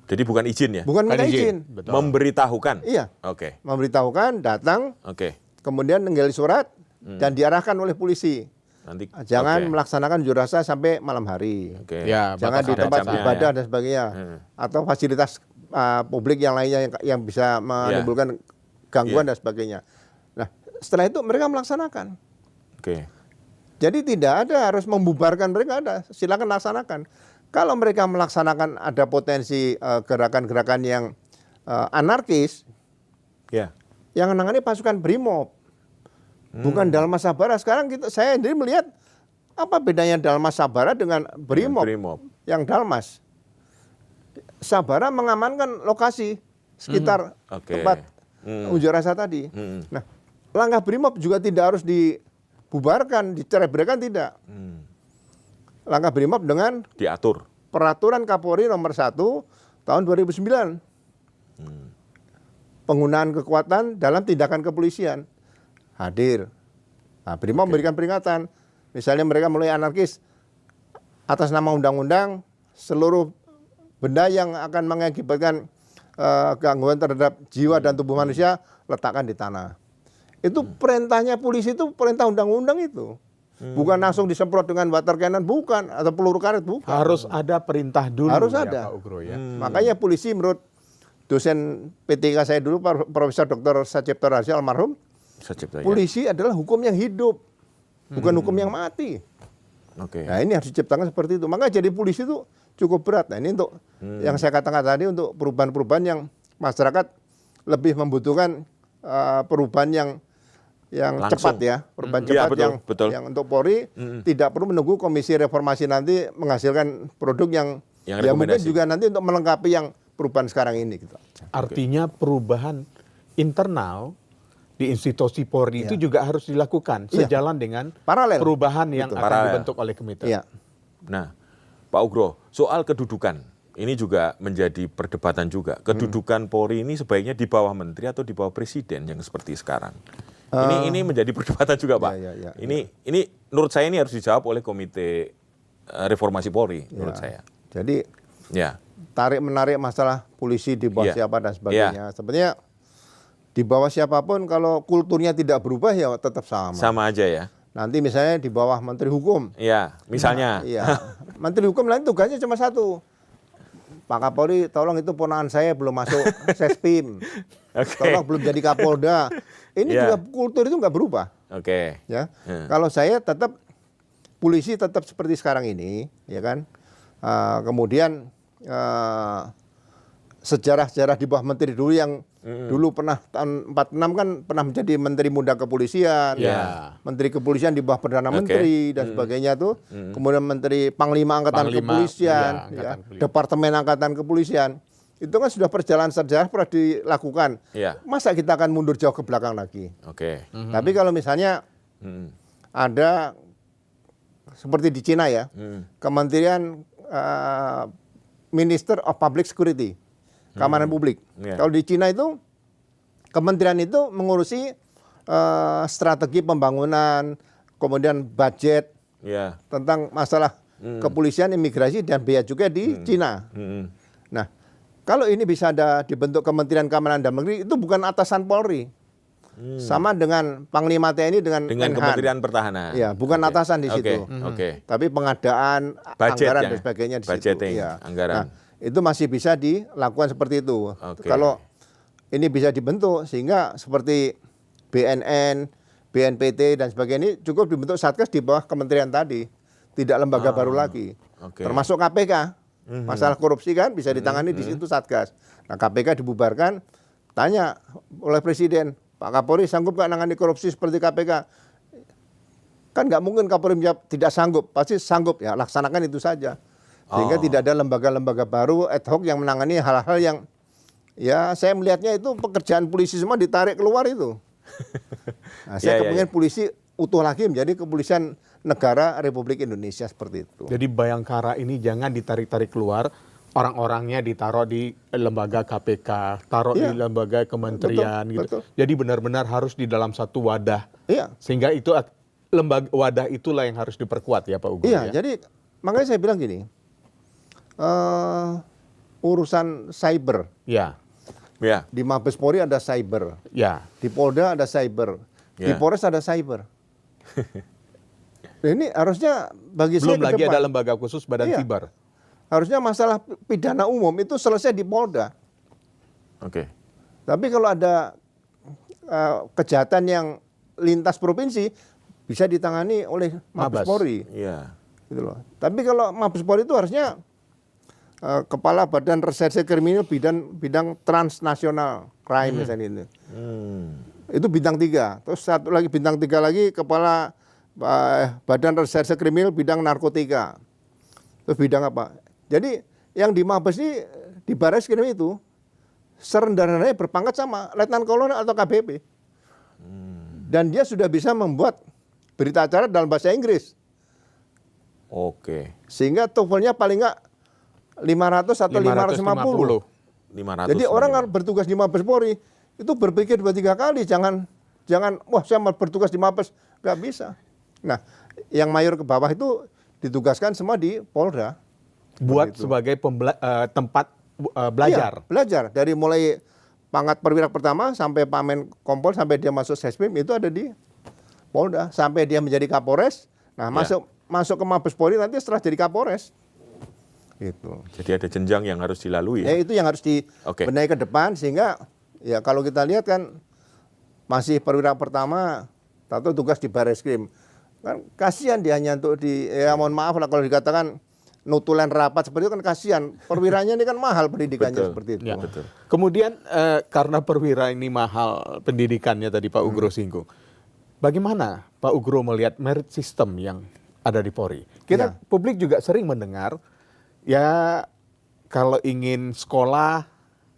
Jadi bukan izin ya? Bukan minta izin. Betul. Memberitahukan? Iya. Oke. Memberitahukan, datang, kemudian ninggalin surat dan diarahkan oleh polisi. Nanti, jangan melaksanakan unjuk rasa sampai malam hari. Ya, jangan di tempat ibadah dan sebagainya. Atau fasilitas publik yang lainnya yang bisa menimbulkan gangguan dan sebagainya. Nah, setelah itu mereka melaksanakan. Jadi tidak ada harus membubarkan mereka, ada. Silakan laksanakan. Kalau mereka melaksanakan ada potensi gerakan-gerakan yang anarkis, yang menangani pasukan Brimob, bukan Dalmas Sabara. Sekarang saya sendiri melihat apa bedanya Dalmas Sabara dengan Brimob. Yang Dalmas Sabara mengamankan lokasi sekitar tempat unjuk rasa tadi. Nah, langkah Brimob juga tidak harus dibubarkan, dicerai-beraikan, tidak. Langkah Brimob dengan diatur peraturan Kapolri nomor 1 tahun 2009. Penggunaan kekuatan dalam tindakan kepolisian. Hadir. Nah, Brimob memberikan peringatan. Misalnya mereka mulai anarkis atas nama undang-undang, seluruh benda yang akan mengakibatkan gangguan terhadap jiwa dan tubuh manusia letakkan di tanah. Itu perintahnya polisi, itu perintah undang-undang itu. Bukan langsung disemprot dengan water cannon, bukan, atau peluru karet, bukan. Harus ada perintah dulu. Harus ya, ada. Pak Ugro, ya. Makanya polisi menurut dosen PTK saya dulu, Profesor Dr. Sacipto Raharja almarhum, polisi adalah hukum yang hidup, bukan hukum yang mati. Nah, ini harus diciptakan seperti itu. Makanya jadi polisi itu cukup berat. Nah, ini untuk yang saya katakan tadi, untuk perubahan-perubahan yang masyarakat lebih membutuhkan perubahan yang cepat ya, perubahan cepat yang untuk Polri tidak perlu menunggu Komisi Reformasi nanti menghasilkan produk yang mungkin juga nanti untuk melengkapi yang perubahan sekarang ini. Gitu. Artinya perubahan internal di institusi Polri itu juga harus dilakukan sejalan dengan perubahan yang akan dibentuk oleh komite. Nah, Pak Ugro, soal kedudukan ini juga menjadi perdebatan juga. Kedudukan Polri ini sebaiknya di bawah menteri atau di bawah presiden yang seperti sekarang. Ini menjadi perdebatan juga, Pak. Ini menurut saya ini harus dijawab oleh Komite Reformasi Polri menurut saya. Jadi tarik menarik masalah polisi di bawah siapa dan sebagainya. Sebenarnya di bawah siapapun kalau kulturnya tidak berubah ya tetap sama. Sama aja ya. Nanti misalnya di bawah Menteri Hukum. Iya, misalnya. Menteri Hukum lain tugasnya cuma satu. Pak Kapolri, tolong itu ponakan saya belum masuk Sespim. Tolong belum jadi Kapolda. Ini juga kultur itu nggak berubah. Ya. Kalau saya tetap polisi tetap seperti sekarang ini, ya kan. Kemudian sejarah-sejarah di bawah menteri dulu yang dulu pernah tahun 46 kan pernah menjadi Menteri Muda Kepolisian, Menteri Kepolisian di bawah Perdana Menteri dan sebagainya tuh. Kemudian Menteri Panglima Angkatan Kepolisian, Departemen Angkatan Kepolisian. Itu kan sudah perjalanan sejarah pernah dilakukan. Masa kita akan mundur jauh ke belakang lagi? Tapi kalau misalnya ada seperti di Cina ya, Kementerian Minister of Public Security, keamanan publik. Kalau di Cina itu kementerian itu mengurusi strategi pembangunan, kemudian budget tentang masalah kepolisian, imigrasi dan bea cukai di Cina. Nah, kalau ini bisa ada dibentuk Kementerian Keamanan Dalam Negeri, itu bukan atasan Polri. Sama dengan Panglima TNI dengan Kementerian Pertahanan. Ya, bukan atasan di situ. Tapi pengadaan, anggaran dan sebagainya di situ. Anggaran. Nah, itu masih bisa dilakukan seperti itu. Kalau ini bisa dibentuk sehingga seperti BNN, BNPT dan sebagainya ini cukup dibentuk Satgas di bawah kementerian tadi. Tidak lembaga baru lagi. Termasuk KPK. Masalah korupsi kan bisa ditangani di situ Satgas. Nah, KPK dibubarkan, tanya oleh Presiden, Pak Kapolri sanggup nggak nangani korupsi seperti KPK? Kan nggak mungkin Kapolri tidak sanggup, pasti sanggup ya, laksanakan itu saja. Sehingga tidak ada lembaga-lembaga baru ad hoc yang menangani hal-hal yang ya saya melihatnya itu pekerjaan polisi semua ditarik keluar itu. Nah, saya kepingin polisi utuh lagi menjadi kepolisian negara Republik Indonesia seperti itu. Jadi Bayangkara ini jangan ditarik-tarik keluar, orang-orangnya ditaruh di lembaga KPK, taruh di lembaga kementerian gitu. Jadi benar-benar harus di dalam satu wadah. Sehingga itu lembaga wadah itulah yang harus diperkuat ya Pak Ugro. Iya, jadi makanya saya bilang gini, urusan cyber. Di Mabes Polri ada cyber. Di Polda ada cyber. Di Polres ada cyber. Nah, ini harusnya bagi belum saya lagi ada lembaga khusus Badan Siber. Harusnya masalah pidana umum itu selesai di Polda. Tapi kalau ada kejahatan yang lintas provinsi bisa ditangani oleh Mabes Polri. Gitu loh. Tapi kalau Mabes Polri itu harusnya Kepala Badan Reserse Kriminal bidang transnasional crime misalnya itu. Itu bintang 3. Terus satu lagi bintang 3 lagi Kepala Badan Reserse Kriminal bidang narkotika. Terus bidang apa? Jadi yang di Mabes ini di Barreskrim itu serendah-rendahnya berpangkat sama Letnan Kolonel atau KBP. Dan dia sudah bisa membuat berita acara dalam bahasa Inggris. Sehingga TOEFL-nya paling nggak 500 atau 550. Jadi orang yang bertugas di Mabes Polri itu berpikir 2-3 kali, jangan wah saya mau bertugas di Mabes, nggak bisa. Nah, yang mayor ke bawah itu ditugaskan semua di Polda. Buat sebagai tempat belajar. Iya, belajar dari mulai pangkat perwira pertama sampai Pamen Kompol sampai dia masuk Sespim itu ada di Polda sampai dia menjadi Kapolres. Nah, masuk ke Mabes Polri nanti setelah jadi Kapolres. Gitu. Jadi ada jenjang yang harus dilalui. Ya itu yang harus dibenahi ke depan sehingga ya kalau kita lihat kan masih perwira pertama atau tugas di Barreskrim. Kan kasihan dia hanya untuk mohon maaf lah kalau dikatakan nutulen rapat seperti itu kan kasihan. Perwiranya ini kan mahal pendidikannya seperti itu. Kemudian karena perwira ini mahal pendidikannya tadi Pak Ugro singgung. Bagaimana Pak Ugro melihat merit system yang ada di Polri? Kita publik juga sering mendengar ya kalau ingin sekolah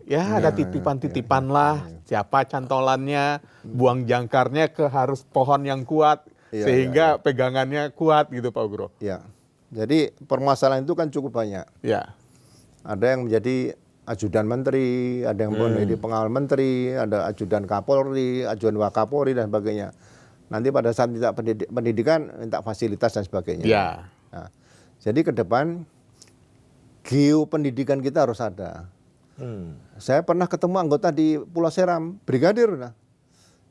ya ada titipan-titipan lah, siapa cantolannya, buang jangkarnya ke harus pohon yang kuat sehingga pegangannya kuat gitu Pak Ugro. Jadi permasalahan itu kan cukup banyak. Ada yang menjadi ajudan menteri, ada yang menjadi pengawal menteri, ada ajudan Kapolri, ajudan Wakapolri dan sebagainya. Nanti pada saat minta pendidikan, minta fasilitas dan sebagainya. Nah, jadi ke depan geopendidikan kita harus ada. Saya pernah ketemu anggota di Pulau Seram, brigadir. Nah.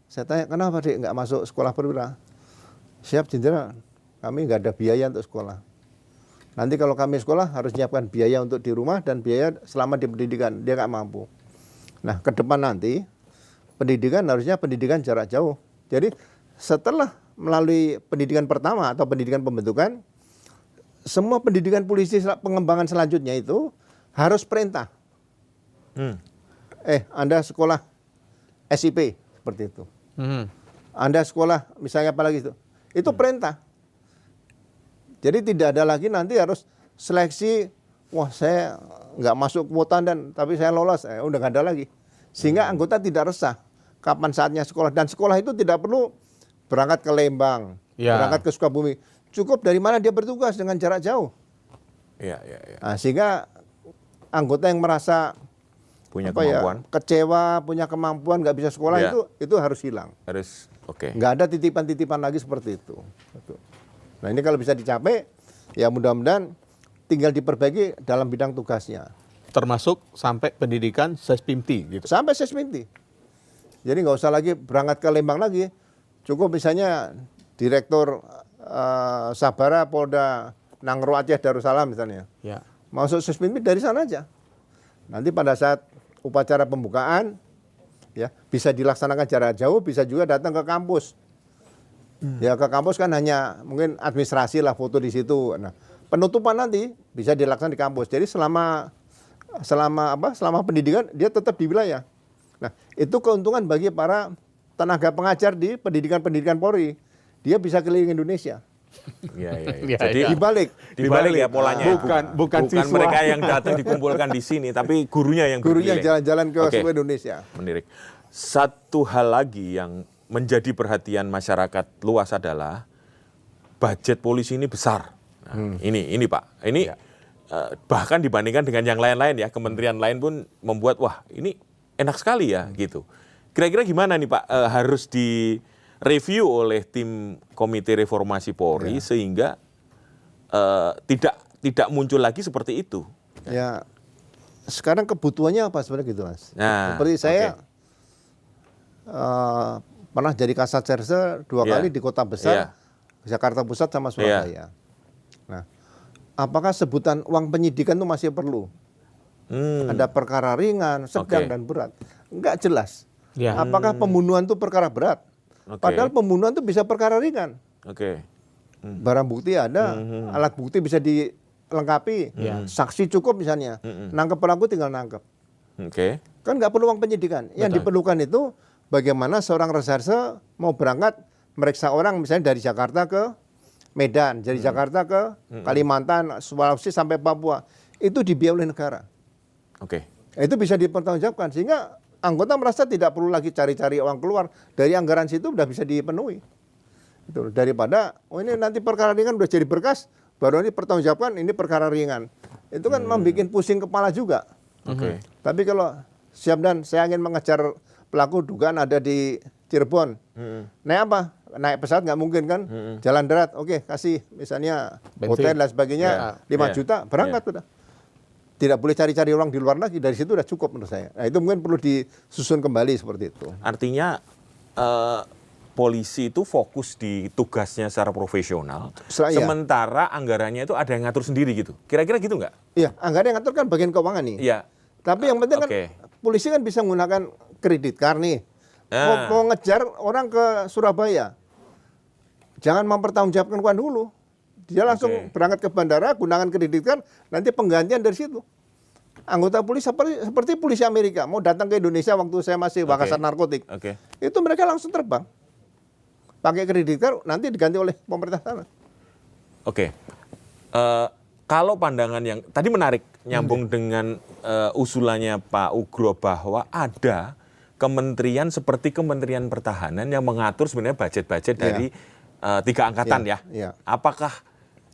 Saya tanya, kenapa Dik nggak masuk sekolah perwira? Siap jenderal, kami nggak ada biaya untuk sekolah. Nanti kalau kami sekolah harus menyiapkan biaya untuk di rumah dan biaya selama di pendidikan, dia nggak mampu. Nah ke depan nanti, pendidikan harusnya pendidikan jarak jauh. Jadi setelah melalui pendidikan pertama atau pendidikan pembentukan, semua pendidikan polisi pengembangan selanjutnya itu harus perintah. Anda sekolah SIP seperti itu. Anda sekolah misalnya apalagi itu perintah. Jadi tidak ada lagi nanti harus seleksi. Wah saya nggak masuk kuota tapi saya lolos. Udah nggak ada lagi. Sehingga anggota tidak resah. Kapan saatnya sekolah dan sekolah itu tidak perlu berangkat ke Lembang, berangkat ke Sukabumi. Cukup dari mana dia bertugas dengan jarak jauh. Nah, sehingga anggota yang merasa punya kemampuan, kecewa, punya kemampuan, nggak bisa sekolah itu harus hilang. Nggak ada titipan-titipan lagi seperti itu. Nah ini kalau bisa dicapai, ya mudah-mudahan tinggal diperbaiki dalam bidang tugasnya. Termasuk sampai pendidikan Sespimti gitu. Sampai Sespimti. Jadi nggak usah lagi berangkat ke Lembang lagi. Cukup misalnya Direktur Sabara Polda Nangro Aceh Darussalam misalnya. Masuk Sespimti dari sana aja. Nanti pada saat upacara pembukaan bisa dilaksanakan jarak jauh, bisa juga datang ke kampus. Ya ke kampus kan hanya mungkin administrasi lah, foto di situ. Nah, penutupan nanti bisa dilaksanakan di kampus. Jadi selama pendidikan dia tetap di wilayah. Nah, itu keuntungan bagi para tenaga pengajar di pendidikan Polri. dia bisa keliling Indonesia. Iya. Ya, Jadi ya. Dibalik. ya polanya. Bukan siswa. Mereka yang datang dikumpulkan di sini, tapi gurunya yang berkeliling. Jalan-jalan ke Oke. seluruh Indonesia. Menarik. Satu hal lagi yang menjadi perhatian masyarakat luas adalah budget polisi ini besar. Nah, ini Pak. Ini bahkan dibandingkan dengan yang lain-lain ya, kementerian lain pun membuat wah ini enak sekali ya gitu. Kira-kira gimana nih Pak, harus direview oleh tim Komite Reformasi Polri sehingga tidak muncul lagi seperti itu. Ya, sekarang kebutuhannya apa sebenarnya gitu Mas? Nah, Seperti saya pernah jadi Kasat Serse 2 kali di kota besar, Jakarta Pusat sama Surabaya. Nah, apakah sebutan uang penyidikan itu masih perlu? Ada perkara ringan, sedang dan berat. Enggak jelas. Apakah pembunuhan itu perkara berat? Padahal pembunuhan itu bisa perkara ringan. Barang bukti ada, alat bukti bisa dilengkapi, saksi cukup misalnya, nangkep pelaku tinggal nangkep. Kan nggak perlu uang penyidikan. Yang diperlukan itu bagaimana seorang reserse mau berangkat meriksa orang misalnya dari Jakarta ke Medan, dari Jakarta ke Kalimantan, Sulawesi sampai Papua, itu dibiayai oleh negara. Itu bisa dipertanggungjawabkan sehingga anggota merasa tidak perlu lagi cari-cari uang keluar dari anggaran situ sudah bisa dipenuhi. Itu daripada ini nanti perkara ringan udah jadi berkas, baru ini pertanggungjawabkan ini perkara ringan. Itu kan membuat pusing kepala juga. Tapi kalau siap dan saya ingin mengejar pelaku dugaan ada di Cirebon. Naik apa? Naik pesawat nggak mungkin kan? Jalan darat, oke kasih misalnya hotel dan sebagainya 5 juta, berangkat udah. Tidak boleh cari-cari orang di luar lagi, dari situ udah cukup menurut saya. Nah itu mungkin perlu disusun kembali seperti itu. Artinya polisi itu fokus di tugasnya secara profesional, sementara anggarannya itu ada yang ngatur sendiri gitu. Kira-kira gitu nggak? Iya, anggaran yang ngatur kan bagian keuangan nih. Iya. Tapi yang penting kan polisi kan bisa menggunakan kredit card nih. Mau ngejar orang ke Surabaya, jangan mempertanggungjawabkan uang dulu. Dia langsung berangkat ke bandara, gunakan kredit card, nanti penggantian dari situ. Anggota polisi seperti polisi Amerika, mau datang ke Indonesia waktu saya masih Wakasat Narkotik, itu mereka langsung terbang. Pakai kredit card, nanti diganti oleh pemerintah sana. Kalau pandangan yang tadi menarik, nyambung dengan usulannya Pak Ugro bahwa ada kementerian seperti Kementerian Pertahanan yang mengatur sebenarnya budget-budget dari 3 angkatan ya. Apakah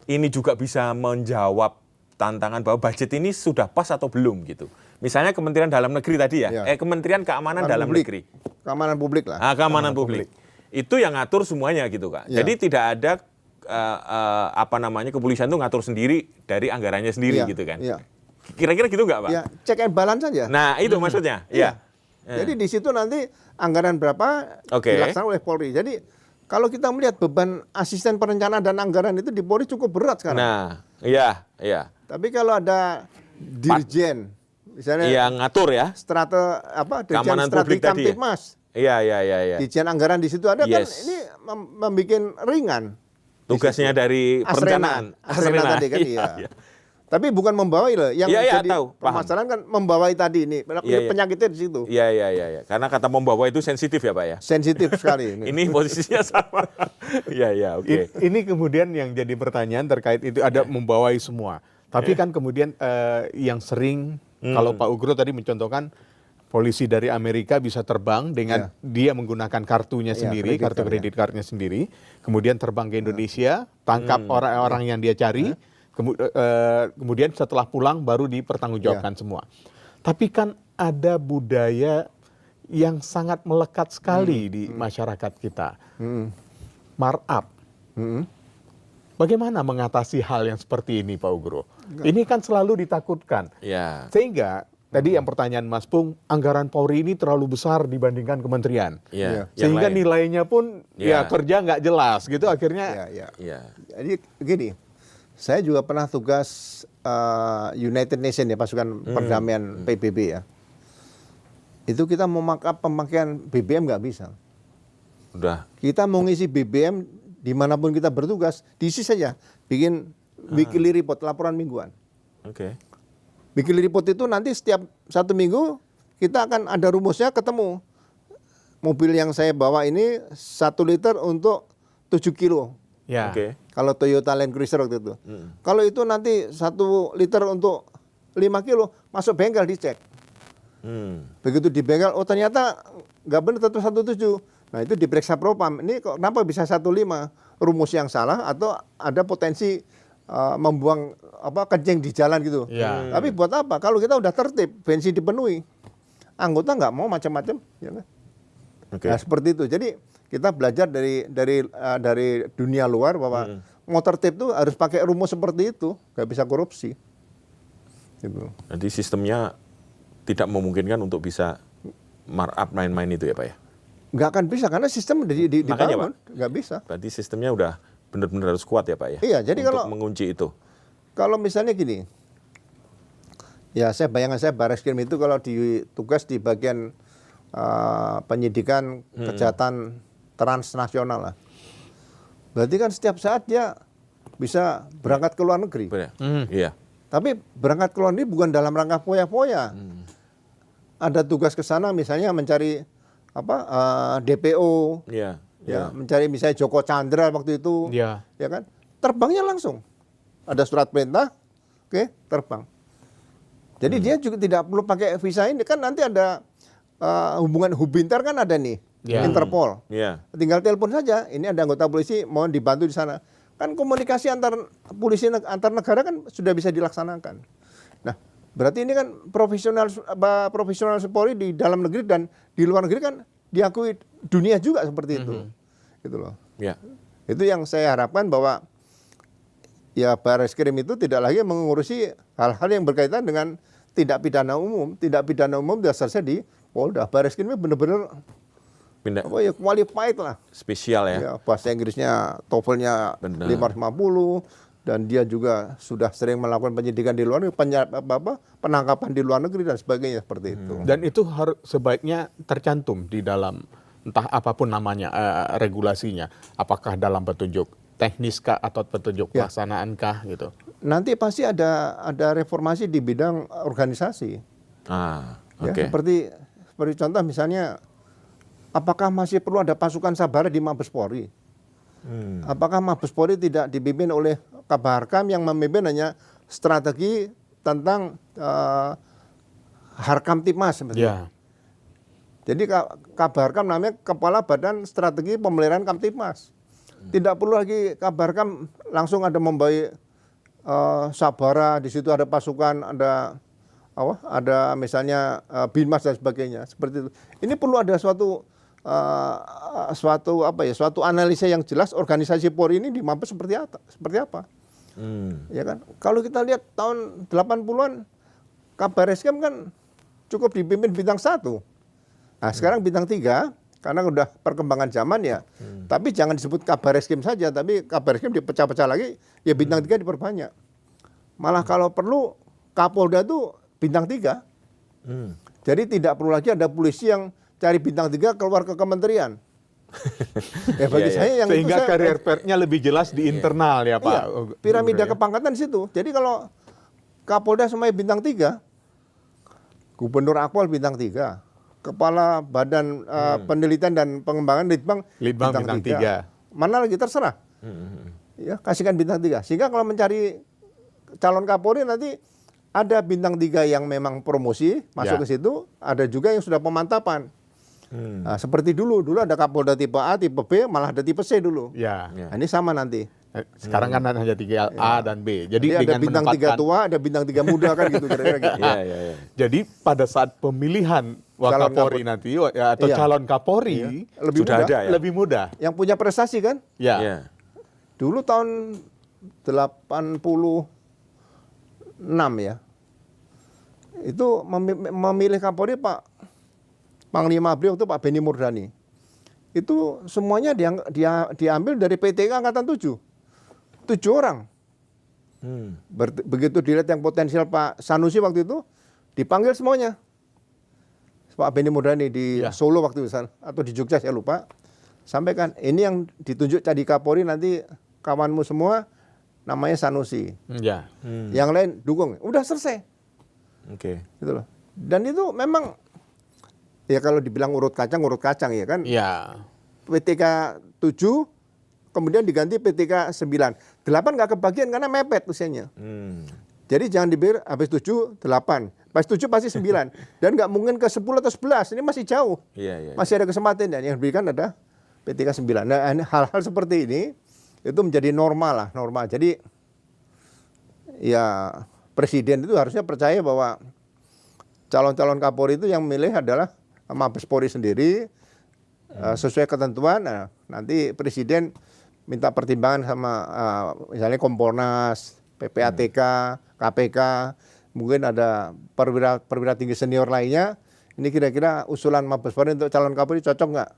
ini juga bisa menjawab tantangan bahwa budget ini sudah pas atau belum gitu? Misalnya Kementerian Dalam Negeri tadi ya, Kementerian Keamanan Dalam Negeri. Keamanan publik lah. Keamanan publik. Itu yang ngatur semuanya gitu Kak. Jadi tidak ada kepolisian itu ngatur sendiri dari anggarannya sendiri gitu kan. Kira-kira gitu nggak Pak? Ya, check and balance saja. Nah itu maksudnya. Jadi di situ nanti anggaran berapa dilaksanakan oleh Polri. Jadi kalau kita melihat beban asisten perencanaan dan anggaran itu di Polri cukup berat sekarang. Nah, iya. Tapi kalau ada dirjen, misalnya yang ngatur ya, dirjen strategi Kamtipmas. Iya. Dirjen anggaran di situ ada kan ini membuat ringan. Tugasnya dari perencanaan. Asrena tadi kan iya. Tapi bukan membawai loh, yang jadi permasalahan kan membawai tadi ini, penyakitnya di situ. Iya. Karena kata membawa itu sensitif ya Pak ya? Sensitif sekali. Ini posisinya sama. Iya, oke. Ini kemudian yang jadi pertanyaan terkait itu ada membawai semua. Tapi kan kemudian yang sering, kalau Pak Ugro tadi mencontohkan, polisi dari Amerika bisa terbang dengan dia menggunakan kartunya sendiri, kartu kredit cardnya sendiri, kemudian terbang ke Indonesia, tangkap orang-orang yang dia cari, kemudian setelah pulang baru dipertanggungjawabkan semua. Tapi kan ada budaya yang sangat melekat sekali di masyarakat kita. Markup. Bagaimana mengatasi hal yang seperti ini Pak Ugro? Ini kan selalu ditakutkan. Sehingga tadi yang pertanyaan Mas Pung, anggaran Polri ini terlalu besar dibandingkan kementerian. Sehingga nilainya pun kerja nggak jelas gitu akhirnya. Jadi gini, saya juga pernah tugas United Nations ya, pasukan perdamaian PBB ya. Itu kita mau pemakaian BBM nggak bisa. Kita mau ngisi BBM dimanapun kita bertugas, diisi saja. Bikin weekly report, laporan mingguan. Weekly report itu nanti setiap 1 minggu kita akan ada rumusnya ketemu. Mobil yang saya bawa ini 1 liter untuk 7 kilo. Ya. Oke. Kalau Toyota Land Cruiser waktu itu. Kalau itu nanti 1 liter untuk 5 kilo, masuk bengkel dicek. Begitu di bengkel, oh ternyata nggak benar 117. Nah itu diperiksa propam. Ini kok kenapa bisa 15? Rumus yang salah atau ada potensi membuang kencing di jalan gitu. Ya. Tapi buat apa? Kalau kita udah tertib, bensin dipenuhi, anggota nggak mau macam-macam. Ya kan? Oke. Nah seperti itu. Jadi kita belajar dari dunia luar bahwa mau tertib tuh harus pakai rumus seperti itu, nggak bisa korupsi. Gitu. Nanti sistemnya tidak memungkinkan untuk bisa markup main-main itu ya Pak ya? Nggak akan bisa karena sistem dibangun, nggak bisa. Berarti sistemnya udah benar-benar harus kuat ya Pak ya? Iya, jadi untuk mengunci itu. Kalau misalnya gini, ya bayangan saya Barreskrim itu kalau tugas di bagian penyidikan kejahatan transnasional lah. Berarti kan setiap saat dia bisa berangkat ke luar negeri. Iya. Tapi berangkat ke luar negeri bukan dalam rangka foya-foya. Ada tugas ke sana misalnya mencari DPO, Iya. ya mencari misalnya Joko Chandra waktu itu, Ya. ya kan? Terbangnya langsung. Ada surat perintah, oke, terbang. Jadi dia juga tidak perlu pakai visa ini kan nanti ada hubungan Hubinter kan ada nih, Ya. Interpol. Iya. Tinggal telepon saja, ini ada anggota polisi mohon dibantu di sana. Kan komunikasi antar polisi antar negara kan sudah bisa dilaksanakan. Nah, berarti ini kan profesional Polri di dalam negeri dan di luar negeri kan diakui dunia juga seperti itu. Gitu loh. Iya. Itu yang saya harapkan bahwa ya Barreskrim itu tidak lagi mengurusi hal-hal yang berkaitan dengan tindak pidana umum. Tindak pidana umum sudah selesai di Polda. Barreskrim ini benar-benar qualified lah. Spesial ya. Ya, bahasa Inggrisnya TOEFL-nya Benar. 550 dan dia juga sudah sering melakukan penyidikan di luar negeri, penangkapan di luar negeri dan sebagainya seperti itu. Dan itu harus sebaiknya tercantum di dalam entah apapun namanya regulasinya. Apakah dalam petunjuk teknis kah atau petunjuk pelaksanaan kah gitu. Nanti pasti ada reformasi di bidang organisasi. Ya, Oke. seperti contoh misalnya apakah masih perlu ada pasukan sabara di Mabes Polri? Apakah Mabes Polri tidak dipimpin oleh Kabar Harkam yang memimpin hanya strategi tentang Harkam Tipmas? Ya. Jadi Kabar Harkam namanya Kepala Badan Strategi Pemeliharaan Kamtipmas. Tidak perlu lagi Kabar Harkam langsung ada membawa sabara, di situ ada pasukan, ada misalnya Binmas dan sebagainya seperti itu. Ini perlu ada suatu analisa yang jelas organisasi Polri ini di Mabes seperti apa. Ya kan? Kalau kita lihat tahun 80-an Kabarreskrim kan cukup dipimpin bintang 1. Nah, sekarang bintang 3 karena udah perkembangan zaman ya. Tapi jangan disebut Kabarreskrim saja, tapi Kabarreskrim dipecah-pecah lagi, ya bintang 3 diperbanyak. Malah kalau perlu Kapolda tuh bintang 3. Jadi tidak perlu lagi ada polisi yang cari bintang 3 keluar ke kementerian. Ya bagi saya yang sehingga itu karir path-nya lebih jelas di internal ya Pak. Iya, piramida kepangkatan di situ. Jadi kalau Kapolda semuanya bintang 3, Gubernur Akpol bintang 3, Kepala Badan Penelitian dan Pengembangan Litbang bintang 3. Mana lagi terserah. Ya, kasihkan bintang 3. Sehingga kalau mencari calon Kapolri nanti ada bintang 3 yang memang promosi masuk ke situ, ada juga yang sudah pemantapan. Nah, seperti dulu ada Kapolda tipe A, tipe B, malah ada tipe C dulu. Ya. Nah, ini sama nanti. Sekarang kan hanya 3 A dan B. Jadi ada dengan bintang 3 tua, ada bintang 3 muda kan gitu kira-kira gitu. Iya. Jadi pada saat pemilihan Wakapolri nanti atau calon Kapolri Lebih Sudah mudah. ada ya? lebih mudah. Yang punya prestasi kan? Ya. Iya. Dulu tahun 86 ya. Itu memilih Kapolri Pak Panglima beliau itu Pak Benny Murdani. Itu semuanya diambil dari PTK Angkatan 7. 7 orang. Begitu dilihat yang potensial Pak Sanusi waktu itu, dipanggil semuanya. Pak Benny Murdani di Solo waktu itu, atau di Jogja saya lupa. Sampaikan, ini yang ditunjuk jadi Kapolri nanti kawanmu semua namanya Sanusi. Ya. Yang lain dukung. Udah selesai. Oke. Gitu loh. Dan itu memang ya kalau dibilang urut kacang ya kan. Ya. PTK 7 kemudian diganti PTK 9. 8 nggak kebagian karena mepet usianya. Jadi jangan diberi habis 7, 8. Pas 7 pasti 9. Dan nggak mungkin ke 10 atau 11. Ini masih jauh. Masih ada kesempatan. Dan yang diberikan ada PTK 9. Nah, hal-hal seperti ini itu menjadi normal lah. Normal. Jadi ya presiden itu harusnya percaya bahwa calon-calon Kapolri itu yang memilih adalah Mabes Polri sendiri sesuai ketentuan. Nah, nanti presiden minta pertimbangan sama misalnya Kompolnas, PPATK, KPK, mungkin ada perwira tinggi senior lainnya. Ini kira-kira usulan Mabes Polri untuk calon Kapolri cocok nggak?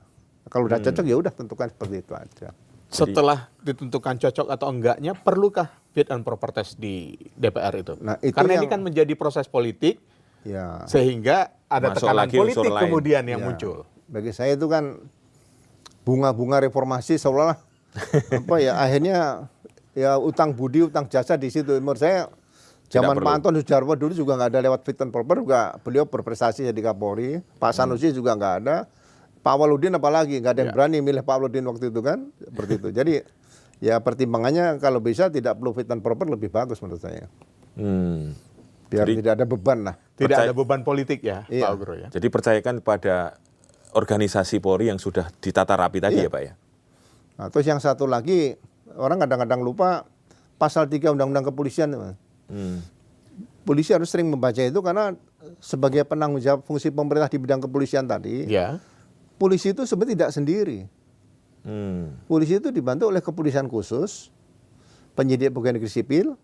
Kalau udah cocok ya udah tentukan seperti itu aja. Setelah ditentukan cocok atau enggaknya, perlukah fit and proper test di DPR itu? Nah, itu karena ini kan menjadi proses politik, ya, sehingga ada masuk tekanan lagi politik lain. kemudian yang ya, muncul. Bagi saya itu kan bunga-bunga reformasi seolah-olah apa ya akhirnya ya utang budi, utang jasa di situ. Menurut saya zaman Pak Anton Sujarwo dulu juga nggak ada lewat fit and proper, juga beliau berprestasi jadi Kapolri. Pak Sanusi juga nggak ada. Pak Waludin apalagi nggak ada yang berani milih Pak Waludin waktu itu kan, seperti itu. Jadi ya pertimbangannya kalau bisa tidak perlu fit and proper lebih bagus menurut saya. Biar jadi, tidak ada beban lah. Tidak ada beban politik ya, Pak Ugro ya. Jadi percayakan pada organisasi Polri yang sudah ditata rapi tadi ya Pak ya. Nah, terus yang satu lagi orang kadang-kadang lupa pasal 3 Undang-Undang Kepolisian. Polisi harus sering membaca itu karena sebagai penanggung jawab fungsi pemerintah di bidang kepolisian tadi. Ya. Polisi itu sebenarnya tidak sendiri. Polisi itu dibantu oleh kepolisian khusus, penyidik pegawai negeri sipil,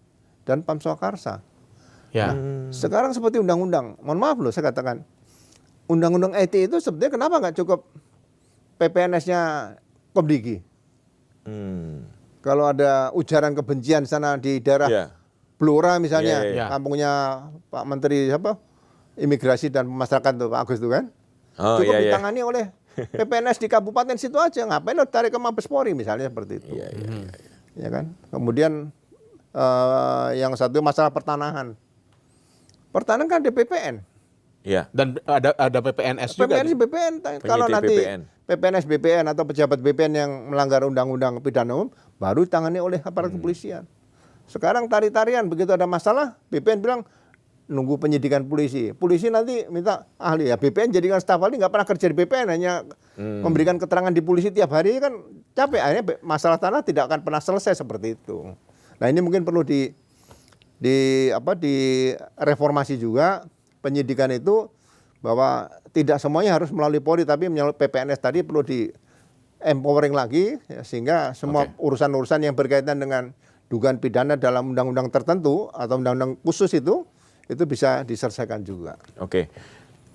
dan Pamswakarsa. Ya. Nah, sekarang seperti undang-undang, mohon maaf loh saya katakan, undang-undang IT itu sebenarnya kenapa nggak cukup PPNS-nya Komdigi? Kalau ada ujaran kebencian sana di daerah Blora misalnya, kampungnya Pak Menteri Imigrasi dan Pemasarakatan tuh Pak Agus itu kan, cukup ditangani oleh PPNS di kabupaten situ aja, ngapain lo tarik ke Mabes Polri misalnya seperti itu. Ya kan. Kemudian yang satu masalah pertanahan. Pertanahan kan ada PPN. Ya. Dan ada PPNS juga. BPN. Kalau nanti PPNS BPN atau pejabat BPN yang melanggar undang-undang pidana umum baru ditangani oleh aparat kepolisian. Sekarang tari-tarian begitu ada masalah, BPN bilang nunggu penyidikan polisi. Polisi nanti minta ahli ya. BPN jadikan staf ahli nggak pernah kerja di BPN, hanya memberikan keterangan di polisi tiap hari kan capek. Akhirnya masalah tanah tidak akan pernah selesai seperti itu. Nah ini mungkin perlu direformasi juga penyidikan itu, bahwa tidak semuanya harus melalui Polri tapi melalui PPNS tadi perlu di empowering lagi ya, sehingga semua urusan-urusan yang berkaitan dengan dugaan pidana dalam undang-undang tertentu atau undang-undang khusus itu bisa diselesaikan juga. Oke.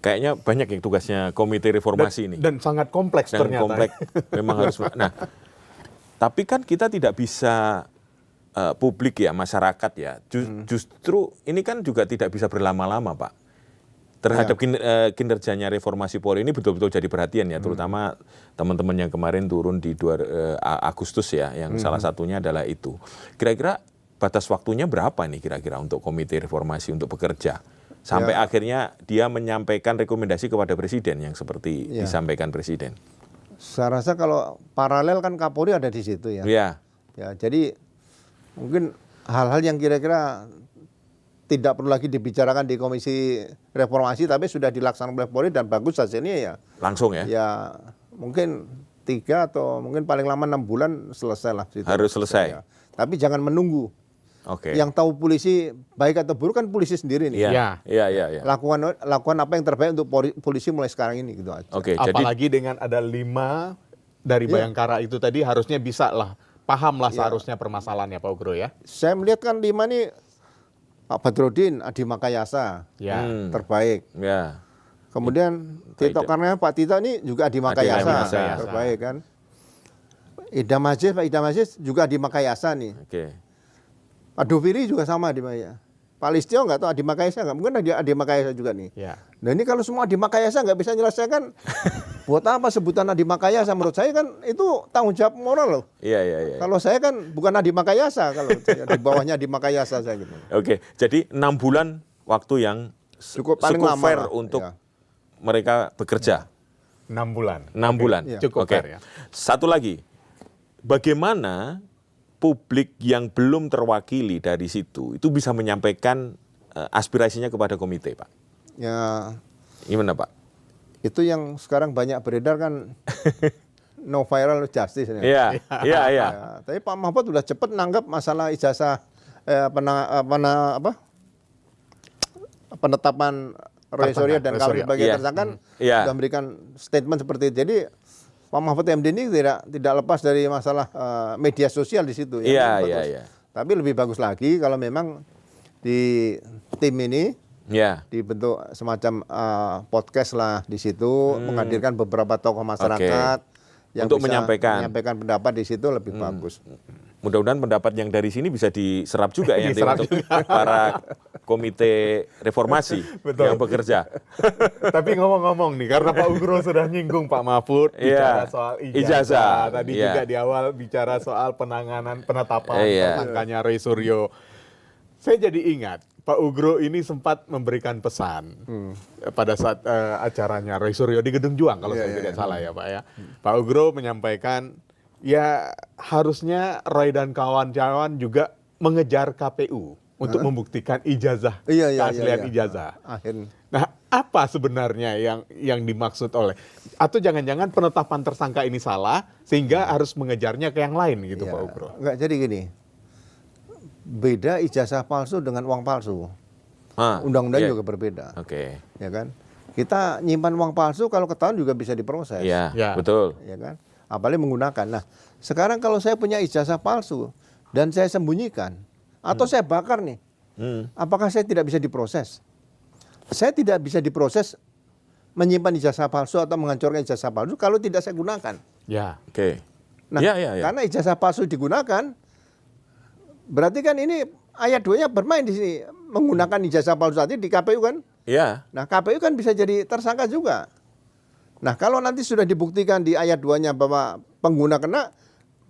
Kayaknya banyak yang tugasnya Komite Reformasi ini. Dan sangat kompleks ternyata. Kompleks. Memang harus. Nah, tapi kan kita tidak bisa publik ya, masyarakat ya. Justru ini kan juga tidak bisa berlama-lama, Pak. Terhadap kinerjanya reformasi Polri ini betul-betul jadi perhatian ya, terutama teman-teman yang kemarin turun di Agustus ya, yang salah satunya adalah itu. Kira-kira batas waktunya berapa nih kira-kira untuk Komite Reformasi untuk bekerja? Sampai akhirnya dia menyampaikan rekomendasi kepada Presiden yang seperti disampaikan Presiden. Saya rasa kalau paralel kan Kapolri ada di situ ya. Ya, jadi mungkin hal-hal yang kira-kira tidak perlu lagi dibicarakan di Komisi Reformasi tapi sudah dilaksanakan oleh Polri dan bagus hasilnya ya. Langsung ya? Ya mungkin 3 atau mungkin paling lama 6 bulan selesai lah. Harus selesai. Ya. Tapi jangan menunggu. Yang tahu polisi baik atau buruk kan polisi sendiri nih. Iya. Lakukan apa yang terbaik untuk polisi mulai sekarang ini gitu aja. Apalagi dengan ada 5 dari Bayangkara itu tadi harusnya bisa lah paham lah seharusnya permasalahannya Pak Ugro ya. Saya melihat kan 5 nih Pak Badrodin, Adi Makayasa, terbaik. Ya. Kemudian Tito karena Pak Tito ini juga Adi Makayasa, terbaik kan. Pak Idam Aziz juga Adi Makayasa nih. Pak Doviri juga sama Adi Makayasa. Pak Listio nggak tahu Adi Makayasa nggak, mungkin Adi Makayasa juga nih. Nah ini kalau semua Adi Makayasa nggak bisa menyelesaikan, buat apa sebutan Adi Makayasa? Menurut saya kan itu tanggung jawab moral loh. Iya. Kalau saya kan bukan Adi Makayasa, kalau di bawahnya Adi Makayasa saya gitu. Jadi 6 bulan waktu yang cukup fair untuk mereka bekerja. 6 bulan. 6 bulan. Cukup fair ya. Satu lagi, bagaimana publik yang belum terwakili dari situ itu bisa menyampaikan aspirasinya kepada komite, Pak? Ya, gimana, Pak? Itu yang sekarang banyak beredar kan no viral justice. Iya. Ya, tapi Pak Mahfud sudah cepat nanggap masalah ijazah penetapan Roy Suryo dan kawan sebagai tersangka sudah memberikan statement seperti itu. Jadi Pak Mahfud MD ini tidak lepas dari masalah media sosial di situ. Iya. Tapi lebih bagus lagi kalau memang di tim ini dibentuk semacam podcast lah di situ, menghadirkan beberapa tokoh masyarakat yang untuk bisa menyampaikan pendapat di situ lebih bagus. Mudah-mudahan pendapat yang dari sini bisa diserap juga ya untuk para komite reformasi yang bekerja. Tapi ngomong-ngomong nih, karena Pak Ugro sudah nyinggung Pak Mahfud bicara soal ijazah. Tadi juga di awal bicara soal penetapan tersangkanya Roy Suryo. Saya jadi ingat Pak Ugro ini sempat memberikan pesan pada saat acaranya Roy Suryo di Gedung Juang kalau saya tidak salah ya Pak ya. Pak Ugro menyampaikan ya harusnya Roy dan kawan-kawan juga mengejar KPU untuk membuktikan ijazah, keaslian ijazah. Nah, apa sebenarnya yang dimaksud oleh, atau jangan-jangan penetapan tersangka ini salah sehingga harus mengejarnya ke yang lain gitu Pak Ugro? Enggak, jadi gini, beda ijazah palsu dengan uang palsu. Undang-undang juga berbeda. Ya kan? Kita nyimpan uang palsu kalau ketahuan juga bisa diproses. Betul. Ya kan? Apalagi menggunakan. Nah, sekarang kalau saya punya ijazah palsu dan saya sembunyikan atau saya bakar nih, apakah saya tidak bisa diproses? Saya tidak bisa diproses menyimpan ijazah palsu atau menghancurkan ijazah palsu kalau tidak saya gunakan. Nah, karena ijazah palsu digunakan, berarti kan ini ayat 2-nya bermain di sini, menggunakan ijazah palsu tadi di KPU kan? Nah, KPU kan bisa jadi tersangka juga. Nah, kalau nanti sudah dibuktikan di ayat 2-nya bahwa pengguna kena,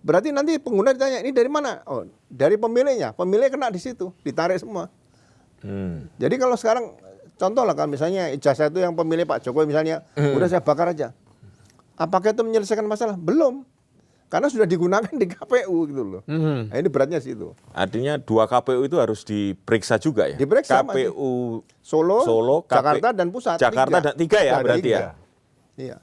berarti nanti pengguna ditanya, ini dari mana? Oh, dari pemilihnya. Pemilih kena di situ, ditarik semua. Jadi kalau sekarang, contoh lah kan misalnya ijazah itu yang pemilih Pak Jokowi misalnya, udah saya bakar aja. Apakah itu menyelesaikan masalah? Belum. Karena sudah digunakan di KPU gitu loh. Nah, ini beratnya situ. Artinya 2 KPU itu harus diperiksa juga ya? Diperiksa KPU Solo, Jakarta dan Pusat. Jakarta dan 3 ya berarti ya? Iya.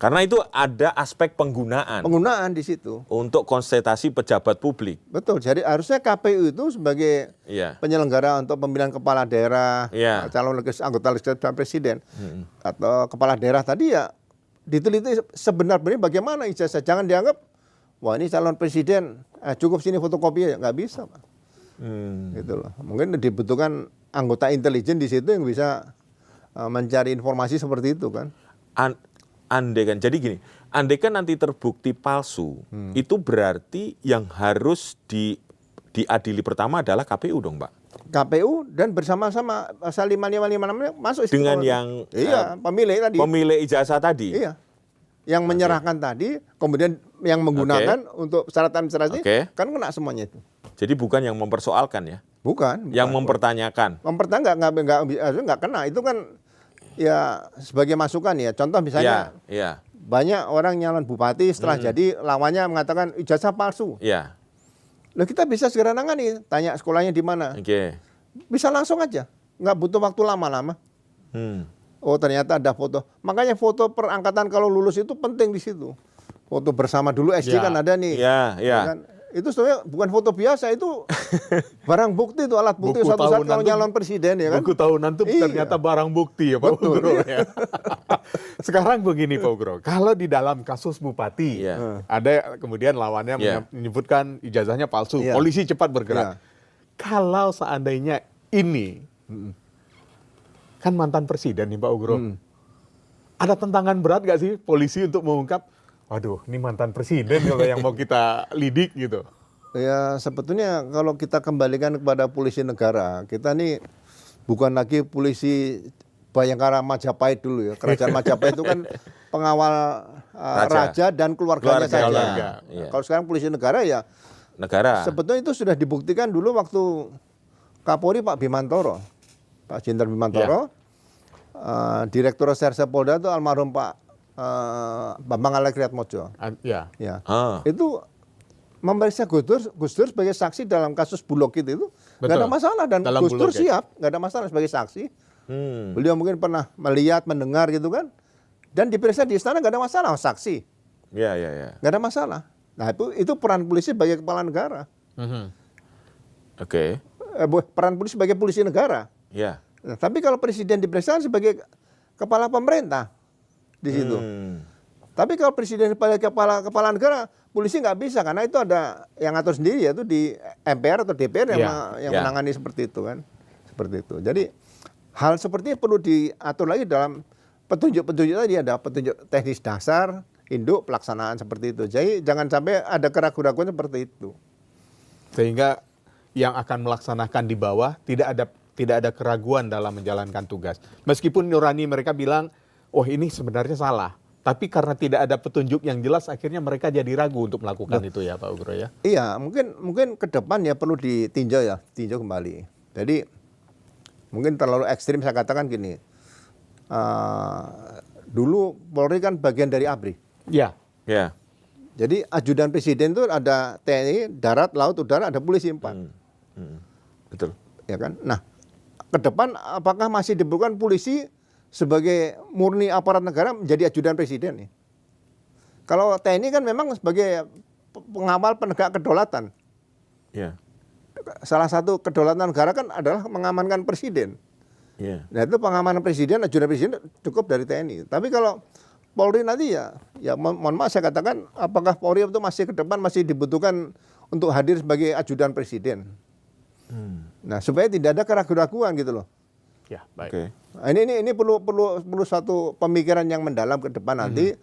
Karena itu ada aspek penggunaan. Penggunaan di situ. Untuk konsultasi pejabat publik. Betul. Jadi harusnya KPU itu sebagai penyelenggara untuk pemilihan kepala daerah, calon anggota legislatif dan presiden, atau kepala daerah tadi ya diteliti sebenarnya bagaimana ijazah. Jangan dianggap, wah ini calon presiden, cukup sini fotokopi ya. Nggak bisa, Pak. Gitu loh. Mungkin dibutuhkan anggota intelijen di situ yang bisa mencari informasi seperti itu kan. Andai kan, jadi gini, andai kan nanti terbukti palsu, itu berarti yang harus diadili pertama adalah KPU dong, Pak? KPU dan bersama-sama pasal 5556 masuk dengan yang pemilih tadi. Pemilih ijazah tadi. Iya. Yang menyerahkan tadi, kemudian yang menggunakan untuk syarat administrasi kan kena semuanya itu. Jadi bukan yang mempersoalkan ya? Bukan. Yang mempertanyakan. Nggak kena. Itu kan ya sebagai masukan ya. Contoh misalnya banyak orang nyalon bupati setelah jadi lawannya mengatakan ijazah palsu. Loh, kita bisa segera nangani, tanya sekolahnya di mana. Bisa langsung aja, nggak butuh waktu lama-lama. Oh ternyata ada foto. Makanya foto perangkatan kalau lulus itu penting di situ. Foto bersama dulu SD kan ada nih. Kan? Itu sebenarnya bukan foto biasa, itu barang bukti, itu alat bukti suatu saat kalau nyalon presiden ya kan. Buku tahunan itu ternyata barang bukti ya Pak Ugro ya. Sekarang begini Pak Ugro, kalau di dalam kasus bupati ada kemudian lawannya menyebutkan ijazahnya palsu, polisi cepat bergerak. Kalau seandainya ini kan mantan presiden nih Pak Ugro, ada tantangan berat gak sih polisi untuk mengungkap, waduh, ini mantan presiden kalau yang mau kita lidik gitu. Ya sebetulnya kalau kita kembalikan kepada polisi negara, kita nih bukan lagi polisi Bayangkara Majapahit dulu ya. Kerajaan Majapahit itu kan pengawal raja dan keluarganya saja. Kalau sekarang polisi negara ya negara. Sebetulnya itu sudah dibuktikan dulu waktu Kapolri Pak Bimantoro, Pak Jenderal Bimantoro, Direktur Reserse Polda itu almarhum Pak Bambang Alekriatmojo. Itu memeriksa Gus Dur sebagai saksi dalam kasus Bulog itu nggak ada masalah, dan Dalam Gus Dur Bulog, ya? siap, nggak ada masalah sebagai saksi. Beliau mungkin pernah melihat, mendengar gitu kan, dan diperiksa di istana nggak ada masalah, saksi, Ya. nggak ada masalah. Nah itu peran polisi sebagai kepala negara, Oke. peran polisi sebagai polisi negara. Ya. Nah, tapi kalau presiden diperiksa sebagai kepala pemerintah di situ. Tapi kalau presiden sebagai kepala negara, polisi nggak bisa, karena itu ada yang ngatur sendiri, yaitu di MPR atau DPR yang menangani seperti itu kan, seperti itu. Jadi hal seperti ini perlu diatur lagi dalam petunjuk-petunjuk tadi, ada petunjuk teknis dasar, induk, pelaksanaan seperti itu. Jadi jangan sampai ada keraguan-keraguan seperti itu. Sehingga yang akan melaksanakan di bawah tidak ada keraguan dalam menjalankan tugas. Meskipun nurani mereka bilang, oh ini sebenarnya salah. Tapi karena tidak ada petunjuk yang jelas, akhirnya mereka jadi ragu untuk melakukan itu ya Pak Ugro ya? Iya, mungkin ke depan ya perlu tinjau kembali. Jadi mungkin terlalu ekstrim saya katakan gini, dulu Polri kan bagian dari ABRI. Ya. Jadi ajudan presiden itu ada TNI, darat, laut, udara, ada polisi 4. Betul. Ya kan? Nah, ke depan apakah masih dibutuhkan polisi sebagai murni aparat negara menjadi ajudan presiden nih? Kalau TNI kan memang sebagai pengawal penegak kedaulatan. Ya. Salah satu kedaulatan negara kan adalah mengamankan presiden. Ya. Nah itu pengamanan presiden, ajudan presiden cukup dari TNI. Tapi kalau Polri nanti ya mohon maaf saya katakan, apakah Polri itu masih ke depan masih dibutuhkan untuk hadir sebagai ajudan presiden? Nah supaya tidak ada keraguan-keraguan gitu loh. Ya, baik. Oke. Nah, ini perlu satu pemikiran yang mendalam ke depan nanti.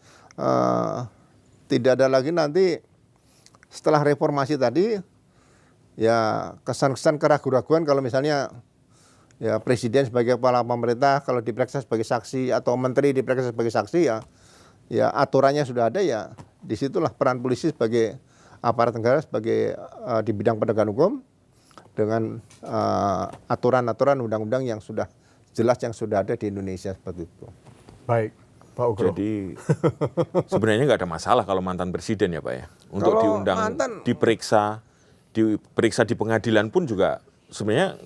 Tidak ada lagi nanti setelah reformasi tadi ya kesan-kesan keraguan-keraguan kalau misalnya ya presiden sebagai kepala pemerintah kalau diperiksa sebagai saksi atau menteri diperiksa sebagai saksi ya aturannya sudah ada, ya disitulah peran polisi sebagai aparat negara sebagai di bidang penegakan hukum dengan aturan-aturan undang-undang yang sudah jelas yang sudah ada di Indonesia seperti itu. Baik, Pak Ugro. Jadi sebenarnya nggak ada masalah kalau mantan presiden ya Pak ya. Untuk Kalau diundang, diperiksa di pengadilan pun juga sebenarnya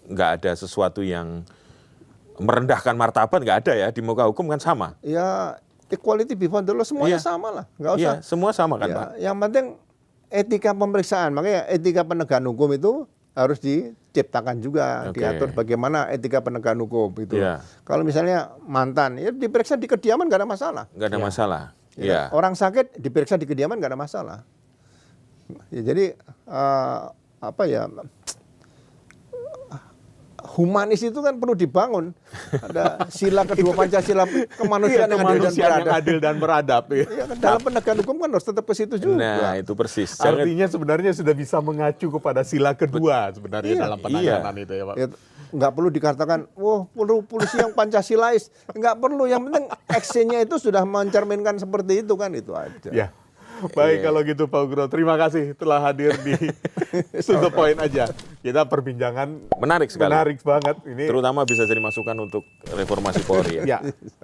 nggak ada sesuatu yang merendahkan martabat, nggak ada ya. Di muka hukum kan sama. Ya equality before the law, semuanya sama lah, nggak usah. Iya, semua sama kan Ya, Pak. yang penting etika pemeriksaan, makanya etika penegakan hukum itu harus diciptakan juga, diatur bagaimana etika penegakan hukum itu. Ya. Kalau misalnya mantan, ya diperiksa di kediaman nggak ada masalah. Nggak ada masalah. Ya. Orang sakit diperiksa di kediaman nggak ada masalah. Ya, jadi humanis itu kan perlu dibangun. Ada sila kedua Pancasila kemanusiaan yang adil dan beradab. Ya, kan dalam penegakan hukum kan harus tetap ke situ juga. Nah, itu persis. Artinya sebenarnya sudah bisa mengacu kepada sila kedua sebenarnya dalam penanganan itu ya Pak. Ya, nggak perlu dikatakan, perlu polisi yang Pancasilais. Nggak perlu, yang penting actionnya itu sudah mencerminkan seperti itu kan, itu aja. Ya. Baik kalau gitu Pak Ugro, terima kasih telah hadir di To The Point aja. Kita perbincangan menarik sekali. Menarik banget ini. Terutama bisa jadi masukan untuk reformasi Polri ya. Ya.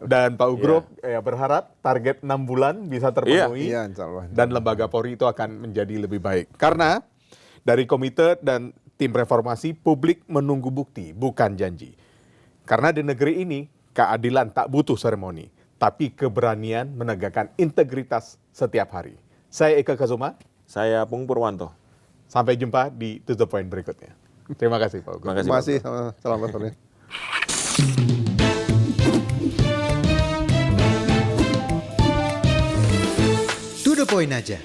Dan Pak Ugro ya berharap target 6 bulan bisa terpenuhi. Iya, insya Allah. Dan lembaga Polri itu akan menjadi lebih baik. Karena dari komite dan tim reformasi, publik menunggu bukti, bukan janji. Karena di negeri ini keadilan tak butuh seremoni, tapi keberanian menegakkan integritas setiap hari. Saya Eka Kazuma. Saya Pung Purwanto. Sampai jumpa di To The Point berikutnya. Terima kasih Pak Ugro. Terima kasih. Selamat sore. To The Point aja.